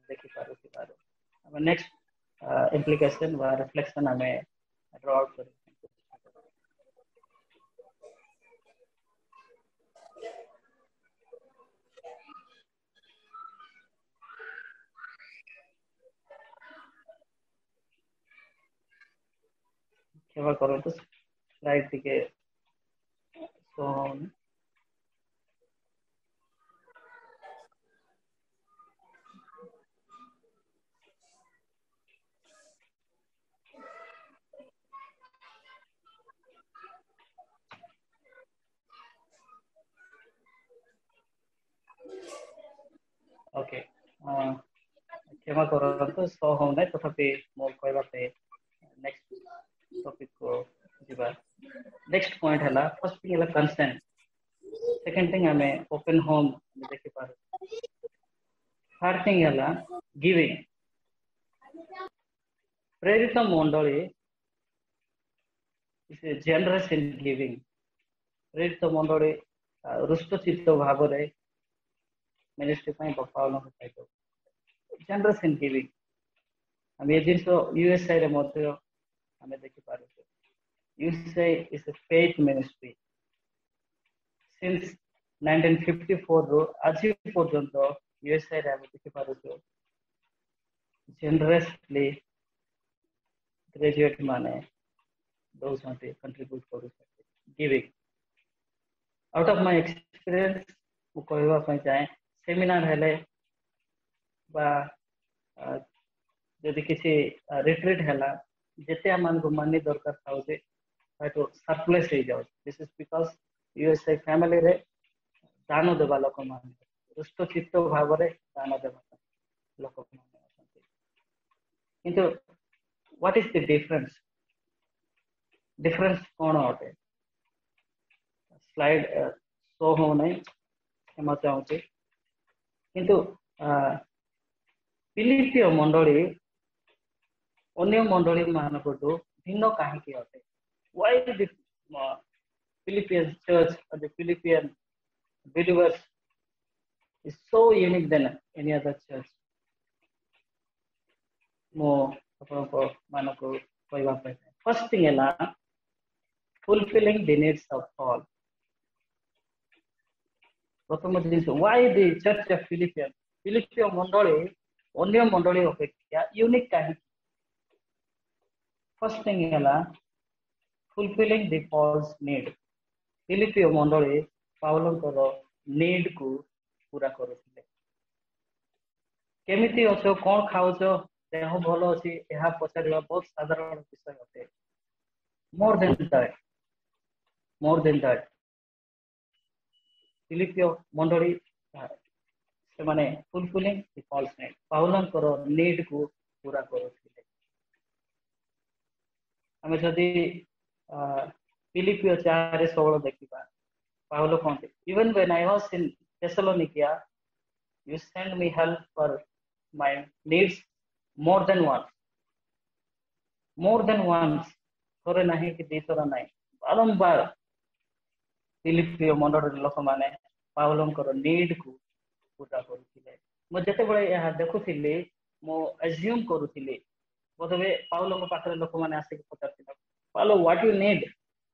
देखि पारु नेक्स्ट इम्प्लिकेशन वा रिफ्लेक्शन हमें ड्रॉ आउट करें क्षमा करो तो स्लाइड के सोन ओके क्षमा करो तो सो होने तथापि मो कहबा पे नेक्स्ट टॉपिक को जीवा नेक्स्ट पॉइंट हला फर्स्ट थिंग हला कंसेंट सेकंड थिंग हमें ओपन होम देखि पारो थर्ड थिंग हला गिविंग प्रेरित मंडली इज जनरस इन गिविंग प्रेरित मंडली रुष्टचित्त भाव रे मिनिस्ट्री पाई पालन होता जनरस इन गिविंग हम ये जिनस यूएसए रे मध्ये हमें देखि पारो USA is a faith ministry since 1954 रो आज पर्यंत यूएसए रे हमें देखि पारो जनरसली ग्रेजुएट माने दो साथे कंट्रीब्यूट करू giving out of my experience मु कहबा पई चाहे सेमिनार हेले बा जदि किसी रिट्रीट हैला जेते आमान को मनी दरकार थाउजे तो सरप्लस हो जाउ this is because USA family रे दान देवा लोक मान रुष्ट चित्त भाव रे दान देवा लोक मान अछंती किंतु व्हाट इज द डिफरेंस कोन होते स्लाइड शो हो नहीं क्षमा चाहूँगी किंतु फिलिपियो मंडली अन्य मंडली मानकटू भिन्न कहीं अटे why the Philippian church or the Philippian believers is so unique than any other church मो आपको मानको कहवा पाए फर्स्ट थिंग है fulfilling the needs of all प्रथम जिनिस why the church of Philippian मंडली अन्य मंडली अपेक्षा यूनिक कहीं फर्स्ट थिंग है fulfilling the Paul's need फिलिपियो मंडली पाउलंकर नीड को पूरा करुले केमिति अच्छो कौन खाऊच देह भल अच्छी यह पचार बहुत साधारण विषय अटे मोर देन दैट फिलिपियो मंडली से माने फुलफिलिंग द पॉल्स नीड पाउलंकर नीड को पूरा करुले हमें जदि फिलिपियो 4:16 देखिबा पाउलो कहते even when I was in Thessalonica you sent me help for my needs more than once थोड़े नहीं कि दी थोड़ा नहीं बारंबार फिलिपियो मंडल लोक माने पाउलोंकर नीड को पूरा करुथिले मो जते बळे यहा देखुथिले मो अज्यूम करुथिले बोधवे पाउलो पाखरे लोक माने आसे पचारथिला पाउलो व्हाट यू नीड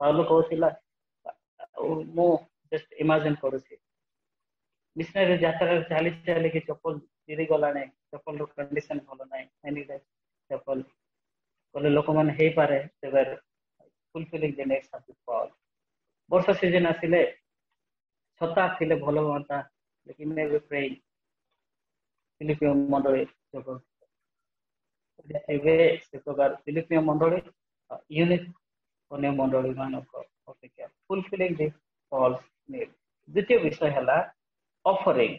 पाउलो कहथिला मो जस्ट इमेजिन करूछि मिशनरी यात्रा चाली चाली के चप्पल चिरी गला नै चप्पल रो कंडीशन भलो नै एनी डे चप्पल कोले लोक माने हे पारे सेवर fulfilling the next of the Paul वर्षा सीजन आसिले छता थिले भलो होता लेकिन मे प्रेइंग फिलिपियो मंडली जको एबे से प्रकार फिलिपियो मंडली यूनिक अन्य मंडली मानक अपेक्षा फुलफिलिंग द पॉल्स नीड द्वितीय विषय है offering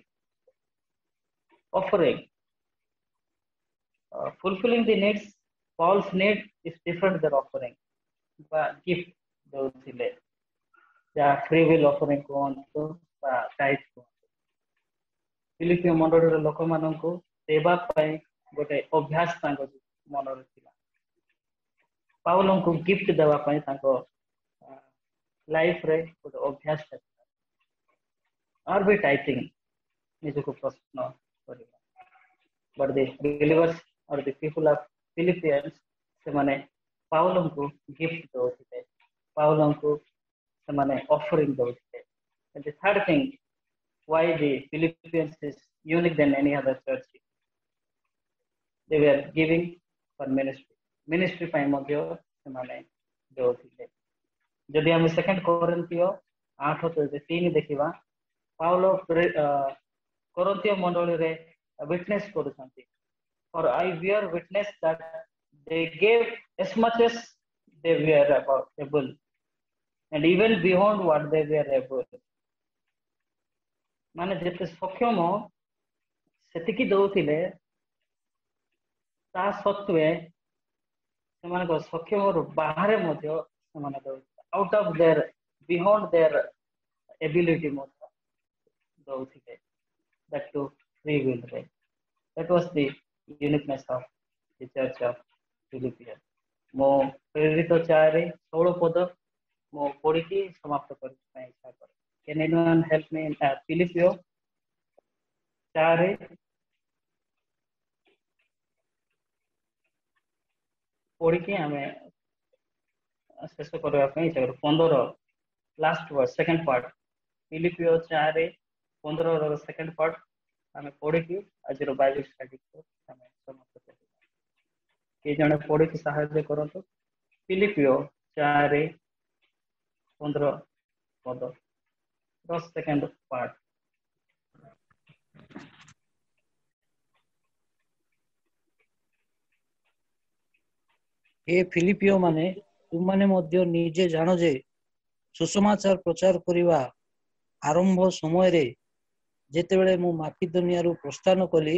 fulfilling the needs Paul's need is different than offering बा गिफ्ट दोथिले या फ्री विल ऑफरिंग कोन तो बा टाइप को फिलिपियो मंडली लोक माननको सेवा पय गोटे अभ्यास तांको मन रथिला पाउलों को गिफ्ट देवा पय तांको लाइफ रे गोटे अभ्यास और भी टाइपिंग निजको प्रश्न करिबा बट द बिलीवर्स और द पीपल ऑफ फिलिपियंस से माने पाउलों को गिफ्ट दोथिले पाउलों को से माने ऑफरिंग दोथिले and the third thing why the Philippians is unique than any other church they were giving for ministry पाई मध्य से माने दोथिले जदि हम सेकंड कोरिन्थियो 8:3 देखिबा पाउलो कोरिन्थियो मंडली रे विटनेस करछंती और I bear witness that they gave as much as they were able and even beyond what they were able माने जेते सक्षम सेतिकी दउथिले ता सत्वे सेमान को सक्षम रो बाहर मध्य सेमान out of their beyond their ability mode douthile that to free will right that was the uniqueness of the church of Philippians मो प्रेरित 4:16 पद मो पढ़ी की समाप्त करने इच्छा कर can anyone help me in Philippians 4 पढ़ी की हमें शेष करबा पई इच्छा कर 15 लास्ट वर्ड सेकंड पार्ट फिलिपियो 4:15 रो सेकंड पार्ट हमें पढ़ी की आज रो बाइबल स्टडी को हमें समाप्त कर के जने पढ़ी की सहायता करंतो फिलिपियो 4:15 पद 10 सेकंड पार्ट हे फिलिपियो माने तुम माने मध्य निजे जानो जे सुसमाचार प्रचार करिवा आरंभ समय रे जेतेबेले मु माकिदोनिया रु प्रस्थान कली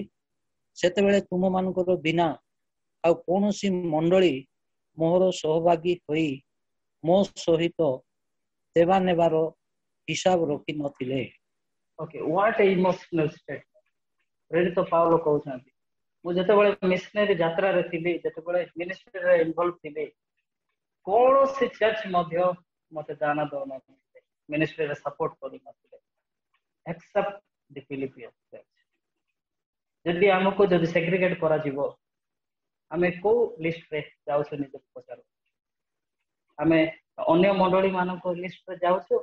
सेतेबेले तुम मानकर बिना आ कोनोसी मंडली मोहर सहभागी होई मो सहित सेवा नेबार हिसाब रखी नथिले। ओके व्हाट इमोशनल स्टेट प्रेरित पाउलो कहउछंती मु जेतेबेले मिशनरी यात्रा रे थिली जेतेबेले मिनिस्ट्री रे इन्वॉल्व थिली कोन से चर्च मध्य मते दाना दो नथिले मिनिस्ट्री रे सपोर्ट करि नथिले एक्सेप्ट द फिलिपियन चर्च। जदि हमको जदि सेग्रीगेट करा जीवो आमे को लिस्ट रे जाउछ निज पचारो आमे अन्य मंडली मानको लिस्ट रे जाउछ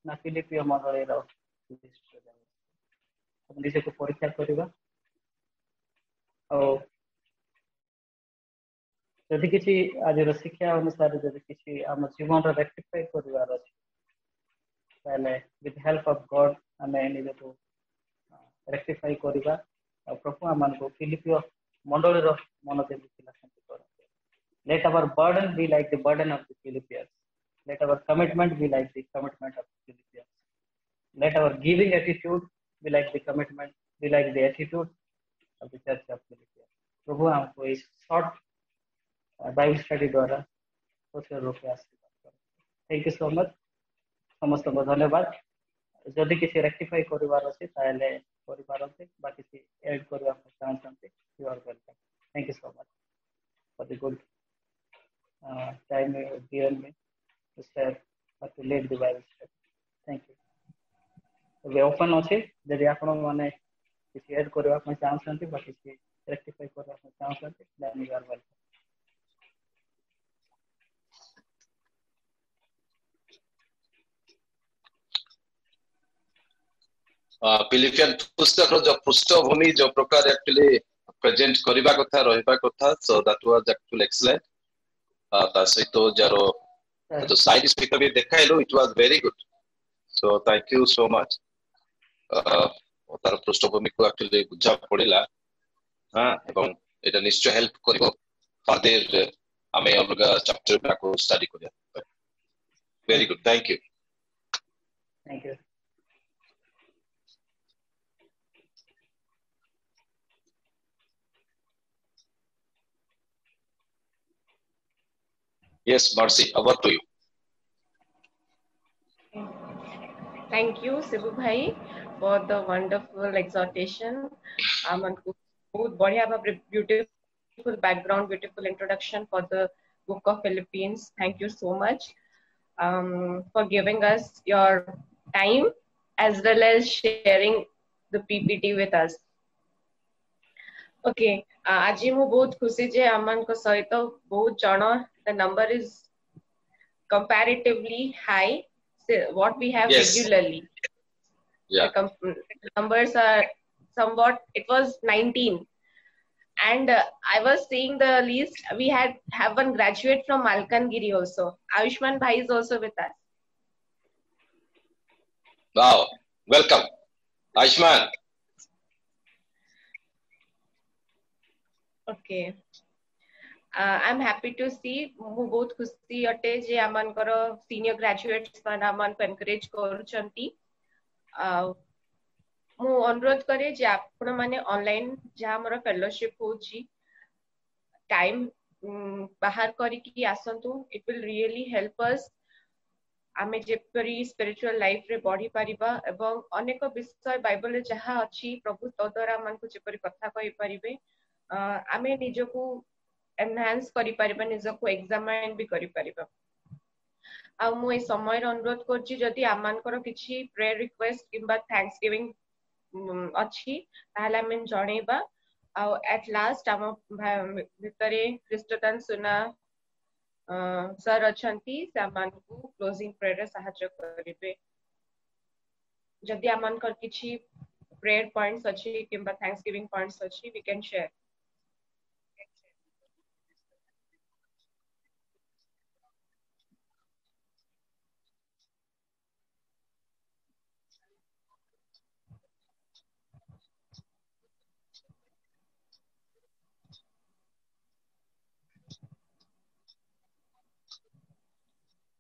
ना फिलिपियो मंडली रो लिस्ट रे जाउछ हम निजे को परीक्षा करबा और जदि किसी आज शिक्षा अनुसार जदि किसी आम जीवन रेक्टिफाई करिवार अछि ताले विथ हेल्प ऑफ गॉड आमे निजे को रेक्टिफाई करिबा और प्रभु आमान को फिलिपियो मंडली रो मन जेति थिला सेति करते। Let our burden be like the burden of the Philippians, let our commitment be like the commitment of the Philippians, let our giving attitude be like the commitment be like the attitude of the church of Philippians. प्रभु हमको इस short Bible study द्वारा social रूप से आशीर्वाद करें। Thank you so much समस्त को धन्यवाद। जदि किसी रेक्टिफाई करिवार अछि ताले करिवारते बा किसी ऐड करबा चाहते you are welcome. Thank you so much for the good time given me to share or to lead the Bible study. Thank you. Way open अछि जदि आपण माने किसी ऐड करबा चाहते बा किसी रेक्टिफाई करबा चाहते then you are welcome. Philippian पुस्तक जो पृष्ठभूमि जो प्रकार एक्चुअली प्रेजेंट करबा कथा रहबा कथा so that was actually excellent ता सहित जरो जो साइड स्पीकर भी देखाइलो it was very good so thank you so much तार पृष्ठभूमि को एक्चुअली बुझा पड़िला हां एवं एटा निश्चय हेल्प करिवो फर्दर हमें अलग चैप्टर को स्टडी करिया। Very good thank you. Thank you. Yes, Mercy, over to you. Thank you, Sibu Bhai, for the wonderful exhortation. Amanku bahut badhiya bhab beautiful background, beautiful introduction for the book of Philippians. Thank you so much for giving us your time as well as sharing the PPT with us. Okay, aji mu bahut khushi je amanko sahito bahut jana the number is comparatively high what we have Yes. regularly. Yeah. The numbers are somewhat, it was 19 and I was seeing the list, we have one graduate from Malkangiri also. Ayushman Bhai is also with us. Wow, welcome Ayushman. Okay, I'm happy to see mu bahut khushi ate je amankar senior graduates man aman ko encourage karuchanti. ମୁଁ ଅନୁରୋଧ କରେ ଯେ ଆପଣ ମାନେ online ଯାହା ଆମର ଫେଲୋशिप होची time बाहर କରିକି ଆସନ୍ତୁ। it will really help us ଆମେ ଯେପରି spiritual life ରେ ବଢି ପାରିବା ଏବଂ ଅନେକ ବିଷୟ ବାଇବଲରେ ଯାହା ଅଛି ପ୍ରଭୁ ତ ଦ୍ୱାରା ଆମକୁ ଯେପରି କଥା କହି ପାରିବେ ଆମେ ନିଜକୁ एनहांस करि परिबा निजको एग्जामिन भी करि परिबा। आ मु ए समय अनुरोध करछि जदि आमानकर किछि प्रेयर रिक्वेस्ट किबा थैंक्स गिविंग अछि ताहले हम जणेबा। आ एट लास्ट हम भितरे क्रिस्टोटन सुना सर अछंती से आमानकु क्लोजिंग प्रेयर रे सहायता करिबे। जदि आमानकर किछि प्रेयर पॉइंट्स अछि किबा थैंक्स गिविंग पॉइंट्स अछि वी कैन शेयर।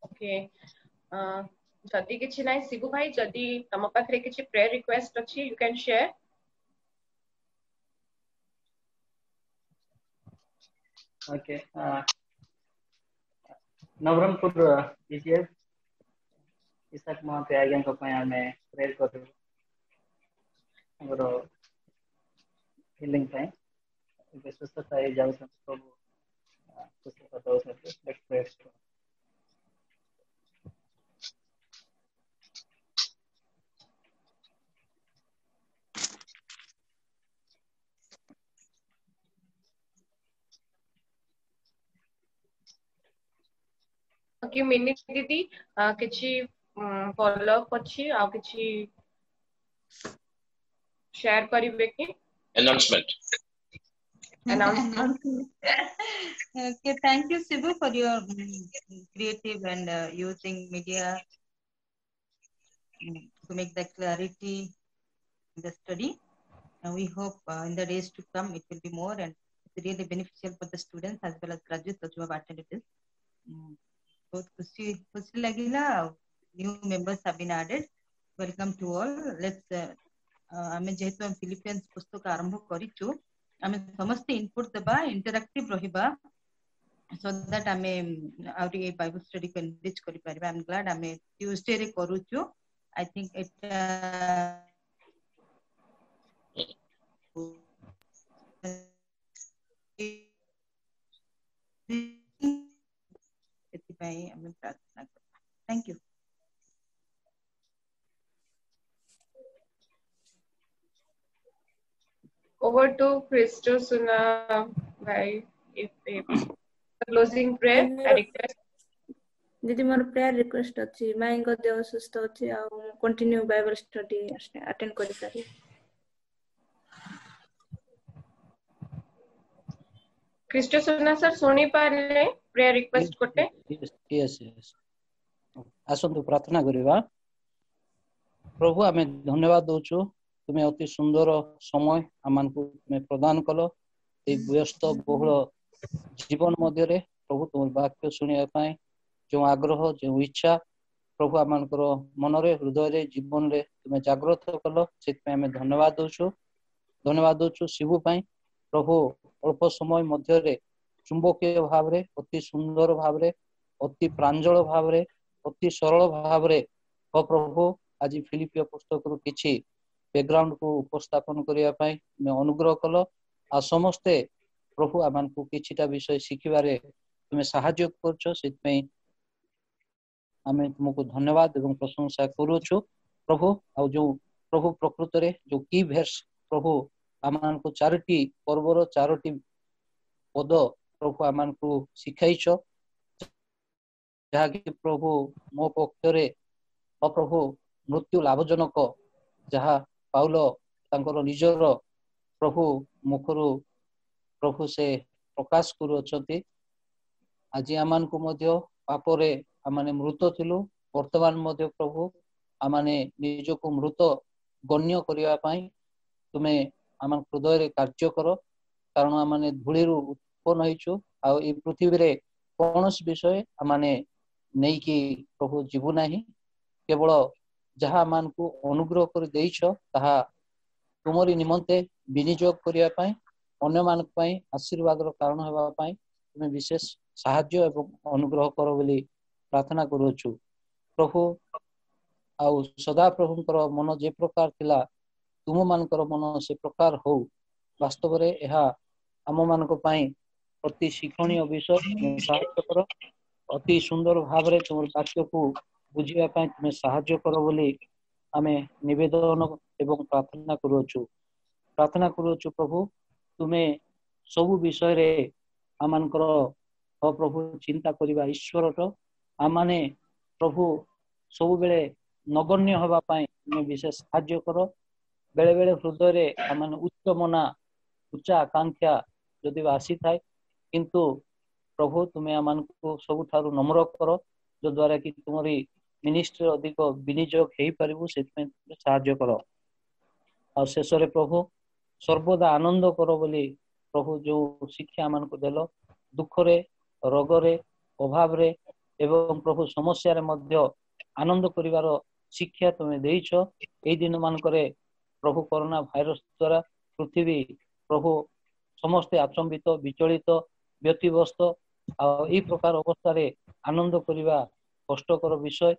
ओके जदि किछि नाही शिबु भाई जदि तम पाखरे किछि प्रेयर रिक्वेस्ट अछि you can share okay Nabarangpur EGS Isaac महते आज्ञा को पय आमे प्रेयर करु हमरो हीलिंग टाइम सुस्थता हे जाउ सब सुस्थता दो सब लेट्स प्रे ओके मिनी दीदी किछि फॉलो अप अछि आ किछि शेयर करिवे कि announcement announcement Okay, thank you, Sibu, for your creative and using media to make the clarity in the study. And we hope in the days to come it will be more and it's really beneficial for the students as well as graduates who have attended this. बहुत खुशी लगिला new members have been added. Welcome to all. Let's आमे जेहेतु हम Philippians पुस्तक आरंभ करिछु आमे समस्त input देबा इंटरैक्टिव रहिबा so that आमे आउरी ए बाइबल स्टडी को एनरिच करि परबा. I'm glad आमे ट्यूसडे रे करूछु. I think एटा एतिपाई आमे प्रार्थना करबा. Thank you. over to Christo Suna bhai if closing prayer I request दीदी मोर प्रेयर रिक्वेस्ट अछि माई को देह सुस्त अछि आ कंटिन्यू बाइबल स्टडी अटेंड करि पारि Christo Suna sir सुनी पारले प्रेयर रिक्वेस्ट कोटे यस यस आसंतु प्रार्थना करिवा. प्रभु आमे धन्यवाद दोछु तुमे अति सुंदर समय आमान को तुमे प्रदान कलो ए व्यस्त बहुल जीवन मध्य रे प्रभु तुम वाक्य सुनिया पाए जो आग्रह जो इच्छा प्रभु आमान करो मन रे हृदय रे जीवन रे तुमे जागृत कलो सेत पे आमे धन्यवाद दोछु शिवु पाए प्रभु अल्प समय मध्य रे चुंबकीय भाव रे अति सुंदर भाव रे अति प्रांजल भाव रे अति सरल भाव रे ओ प्रभु आज फिलिपियो पुस्तक रु किछि बैकग्राउंड को उपस्थापन करिया पाई मैं अनुग्रह कलो आ समस्ते प्रभु आमान को किछिटा विषय शिखिबारे तुमे सहाय्य करछो सेतपई आमे तुमको धन्यवाद एवं प्रशंसा करूछु प्रभु आ जो प्रभु प्रकृत रे जो की वर्स प्रभु आमान को चारोटी पर्वर चारोटी पद प्रभु आमान को सिखाइछो जहा कि प्रभु मो पक्ष रे प्रभु मृत्यु लाभजनक जहा पाउलो तांकर निजर प्रभु मुखरु प्रभु से प्रकाश करू अछंती आज आमान को मध्य पाप रे आमाने मृत थिलु वर्तमान मध्य प्रभु आमाने निज को मृत गण्य करिया पाई तुमे आमान हृदय रे कार्य करो कारण आमाने धूलिरु उत्पन्न होइछु आ ए पृथ्वी रे कोनस विषय आमाने नै कि प्रभु जीवु नाही केवल जहा मान को अनुग्रह कर देइछो ताहा तुमरी निमंते विनियोग करिया पाई अन्य मान पाई आशीर्वाद रो कारण हेबा पाई तुमे विशेष सहाय्य एवं अनुग्रह करो बोली प्रार्थना करूछु प्रभु आ सदा प्रभुंकर मन जे प्रकार थिला तुम मानकर मन से प्रकार हो वास्तव रे एहा आम मान को पाई अति शिक्षणीय विषय सहायता करो अति सुंदर भाव रे तुम वाक्य को बुझिया पाई तुमे सहायता करो बोली आमे निवेदन एवं प्रार्थना करूछु प्रभु तुमे सब विषय रे आमानकर प्रभु चिंता करिबा ईश्वर तो आमाने प्रभु सब बेले नगण्य होबा पाई तुमे विशेष सहायता करो बेले बेले हृदय रे आमाने उच्च मना उच्च आकांक्षा जदि आसी थाए किंतु प्रभु तुमे आमान को सब थारु नम्र करो जो द्वारा कि तुमरी मिनिस्ट्री अधिक विनियोग हेई परिबु सेतमे सहायता करो और शेष रे प्रभु सर्वदा आनंद करो बोली प्रभु जो शिक्षा आमान को देलो दुख रे रोग रे अभाव रे एवं प्रभु समस्या रे मध्य आनंद करिवार शिक्षा तुमे देइछ। एई दिन मानकरे प्रभु कोरोना भाइरस द्वारा पृथ्वी प्रभु समस्ते आचंबित विचलित व्यतिव्यस्त आ प्रकार अवस्था आनंद करवा कष्टकर विषय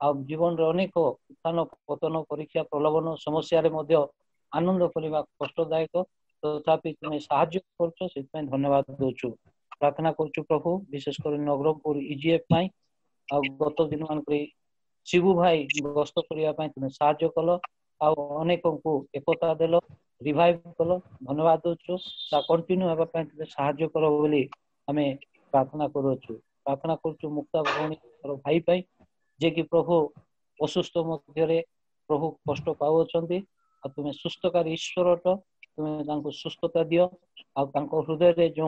आ जीवन रे अनेक उत्थान पतन परीक्षा प्रलोभन समस्या रे मध्य आनंद करवा कष्टदायक तथापि तुम्हें साहाय्य करछो सेतपय धन्यवाद दोछु। प्रार्थना करछु प्रभु विशेष कर नगरपुर इजीएफ पाई आ गत दिन मानकरे शिबू भाई गस्त करिया पाई तुम्हें साहाय्य कल आ अनेक को एकता देल रिवाइव कल धन्यवाद दोछु। ता कंटिन्यू हेबा पाई तुम्हें साहाय्य करो बोली हमें प्रार्थना करूछु। प्रार्थना करछु मुक्ता भौणी भाई पाई जे कि प्रभु असुस्थ मध्य प्रभु कष्ट पाउछंती आ तुम्हें सुस्थकारी ईश्वर तुम्हें तांको सुस्थता दियो आ तांको हृदय रे जो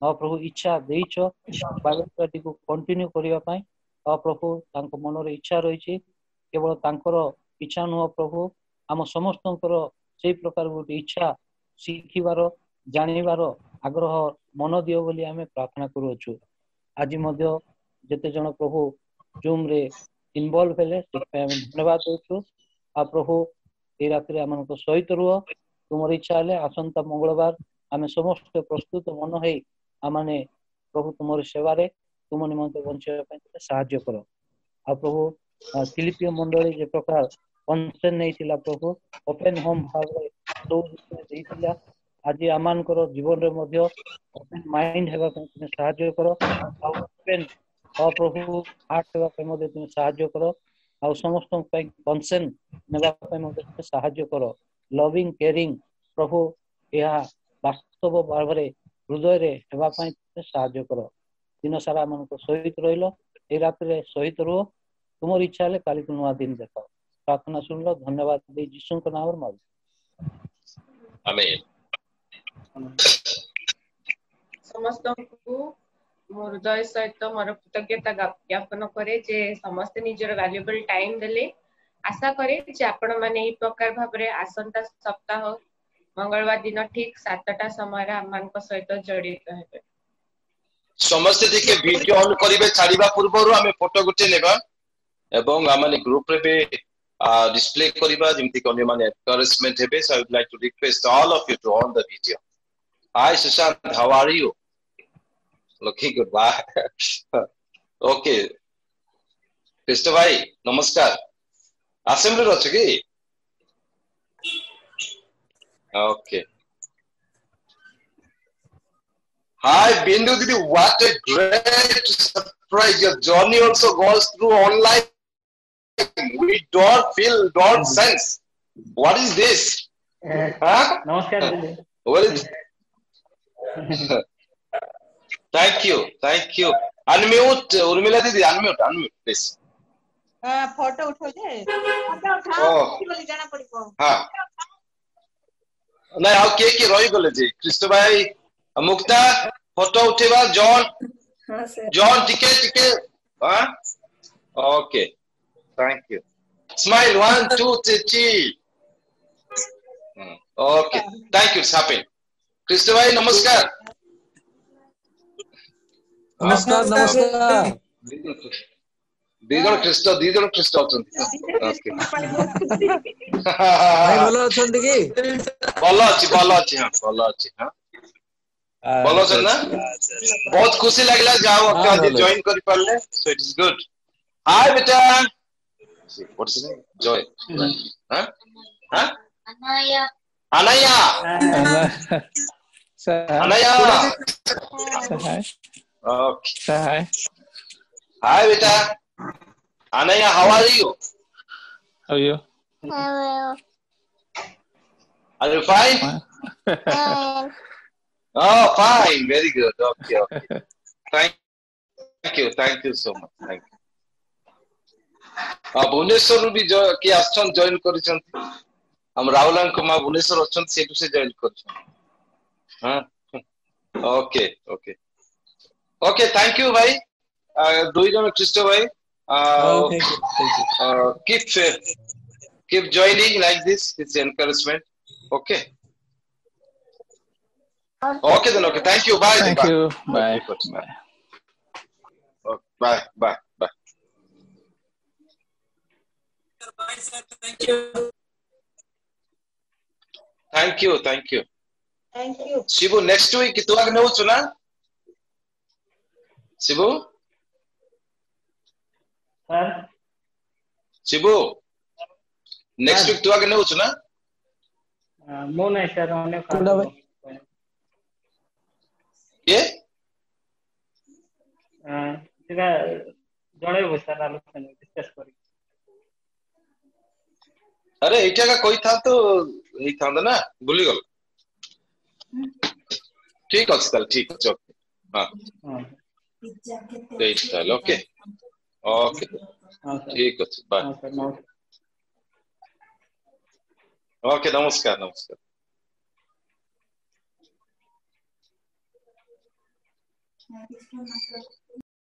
प्रभु इच्छा देइछ बायोग्राफी को कंटिन्यू करिया पाई प्रभु तांको मन रे इच्छा रहिछि केवल तांकर इच्छा नुह प्रभु आम समस्तंकर से प्रकार गोटे इच्छा शिखिबार जानिबार आग्रह मन दियो बोली आमे प्रार्थना करूछु। आज मध्य जेते जन प्रभु जूम रे इन्वॉल्व हेले आमे धन्यवाद दोछु। आ प्रभु ए रात्रि आमनको सहित रुह तुमर इच्छा हेले आसंता मंगलवार आमे समस्त प्रस्तुत मन है आमाने प्रभु तुमर सेवा रे तुम निमंते बंचिया पय सहाय्य करो। आ प्रभु फिलिपियो मंडली जे प्रकार कन्सेंट नैतिला प्रभु ओपन होम भाव रे तो देइतिला आज आमानकर जीवन रे मध्य ओपन माइंड हेबा पय सहाय्य करो। आ ओपन प्रभु हार्ट हेबा पय मध्य तुम सहाय्य करो। आ समस्त पय कन्सेंट नेबा पय मध्य सहाय्य करो। लविंग केयरिंग प्रभु यह वास्तव भाव रे हृदय रे हेबा पय सहाय्य करो। दिन सारा मन को सहित रहिलो ए रात रे सहित रो तुमर इच्छा ले काली नुआ दिन देखो। प्रार्थना सुन लो धन्यवाद दे यीशु के नाम रे मांग आमेन। समस्त को मोर हृदय सहित मोर कृतज्ञता ज्ञापन करे जे समस्त निजर वैल्यूएबल टाइम देले। आशा करे जे आपण माने ई प्रकार भाबरे आसंता सप्ताह मंगलवार दिन ठीक 7टा समय आमानक सहित जड़ित हेबे। समस्त दिके वीडियो ऑन करिवे छाड़ीबा पूर्वरु आमे फोटो गुटे नेबा एवं आमाने ग्रुप रे बे डिस्प्ले करिबा जेमति कोने माने एनकरेजमेंट हेबे। So I would like to request all of you to on the video. Hi Sushant, how are you? Looking good. Bye. Okay Krishna भाई नमस्कार। असेंबली रो छ कि? Okay. Hi Bindu Didi, what a great surprise. Your journey also goes through online. We don't sense. What is this? Huh? नमस्कार दीदी। What is Thank you. Unmute, Urmila Didi, unmute, please. Photo उठो जे photo उठा बोली जाना पड़िबो। हां नहीं आउ के रही गले जी कृष्ण भाई मुक्ता फोटो उठेबा जॉन। हां सर जॉन टिके हां okay thank you. Smile 1 2 3 okay thank you happen. Krishna भाई नमस्कार। नमस्कार। दीजन कृष्ण अछंती। ओके भाई भलो अछंती कि? भलो अछि हां भलो छ ना। बहुत खुशी लागला जाओ आज जॉइन करि परले। So it is good. Hi बेटा। What is name? जॉय। हां अनाया ओके हाय बेटा Anaya, how are you? How are you? Are you fine? Oh, fine. Very good. Okay. Thank you so much. Thank you. Bhubaneswar भी जो कि आसन join करिसंती। हम राहुलन को मा भुवनेश्वर अछन सेटु से जॉइन करछन। हां ओके थैंक यू भाई। दुई जन कृष्ण भाई keep joining like this. It's encouragement. Okay then. Okay, thank you. Bye. Thank you. Bye. Okay. Bye bye bye. Thank you thank you Thank you. Shibu next week तू आगे नौचु ना Shibu sir Shibu next week तू आगे नौचु ना मो नहीं सर अन्य कोड़ा भाई ये सेटा जणेबो सर आलोचना डिस्कस करी अरे एटा का कोई था तो यही था ना भूली गल ठीक ଅଛି ତାହେଲେ ठीक ଅଛି ओके हां ठीक ତାହେଲେ ओके ओके हां सर ठीक ଅଛି बाय हां सर नमस्कार ओके नमस्कार नमस्कार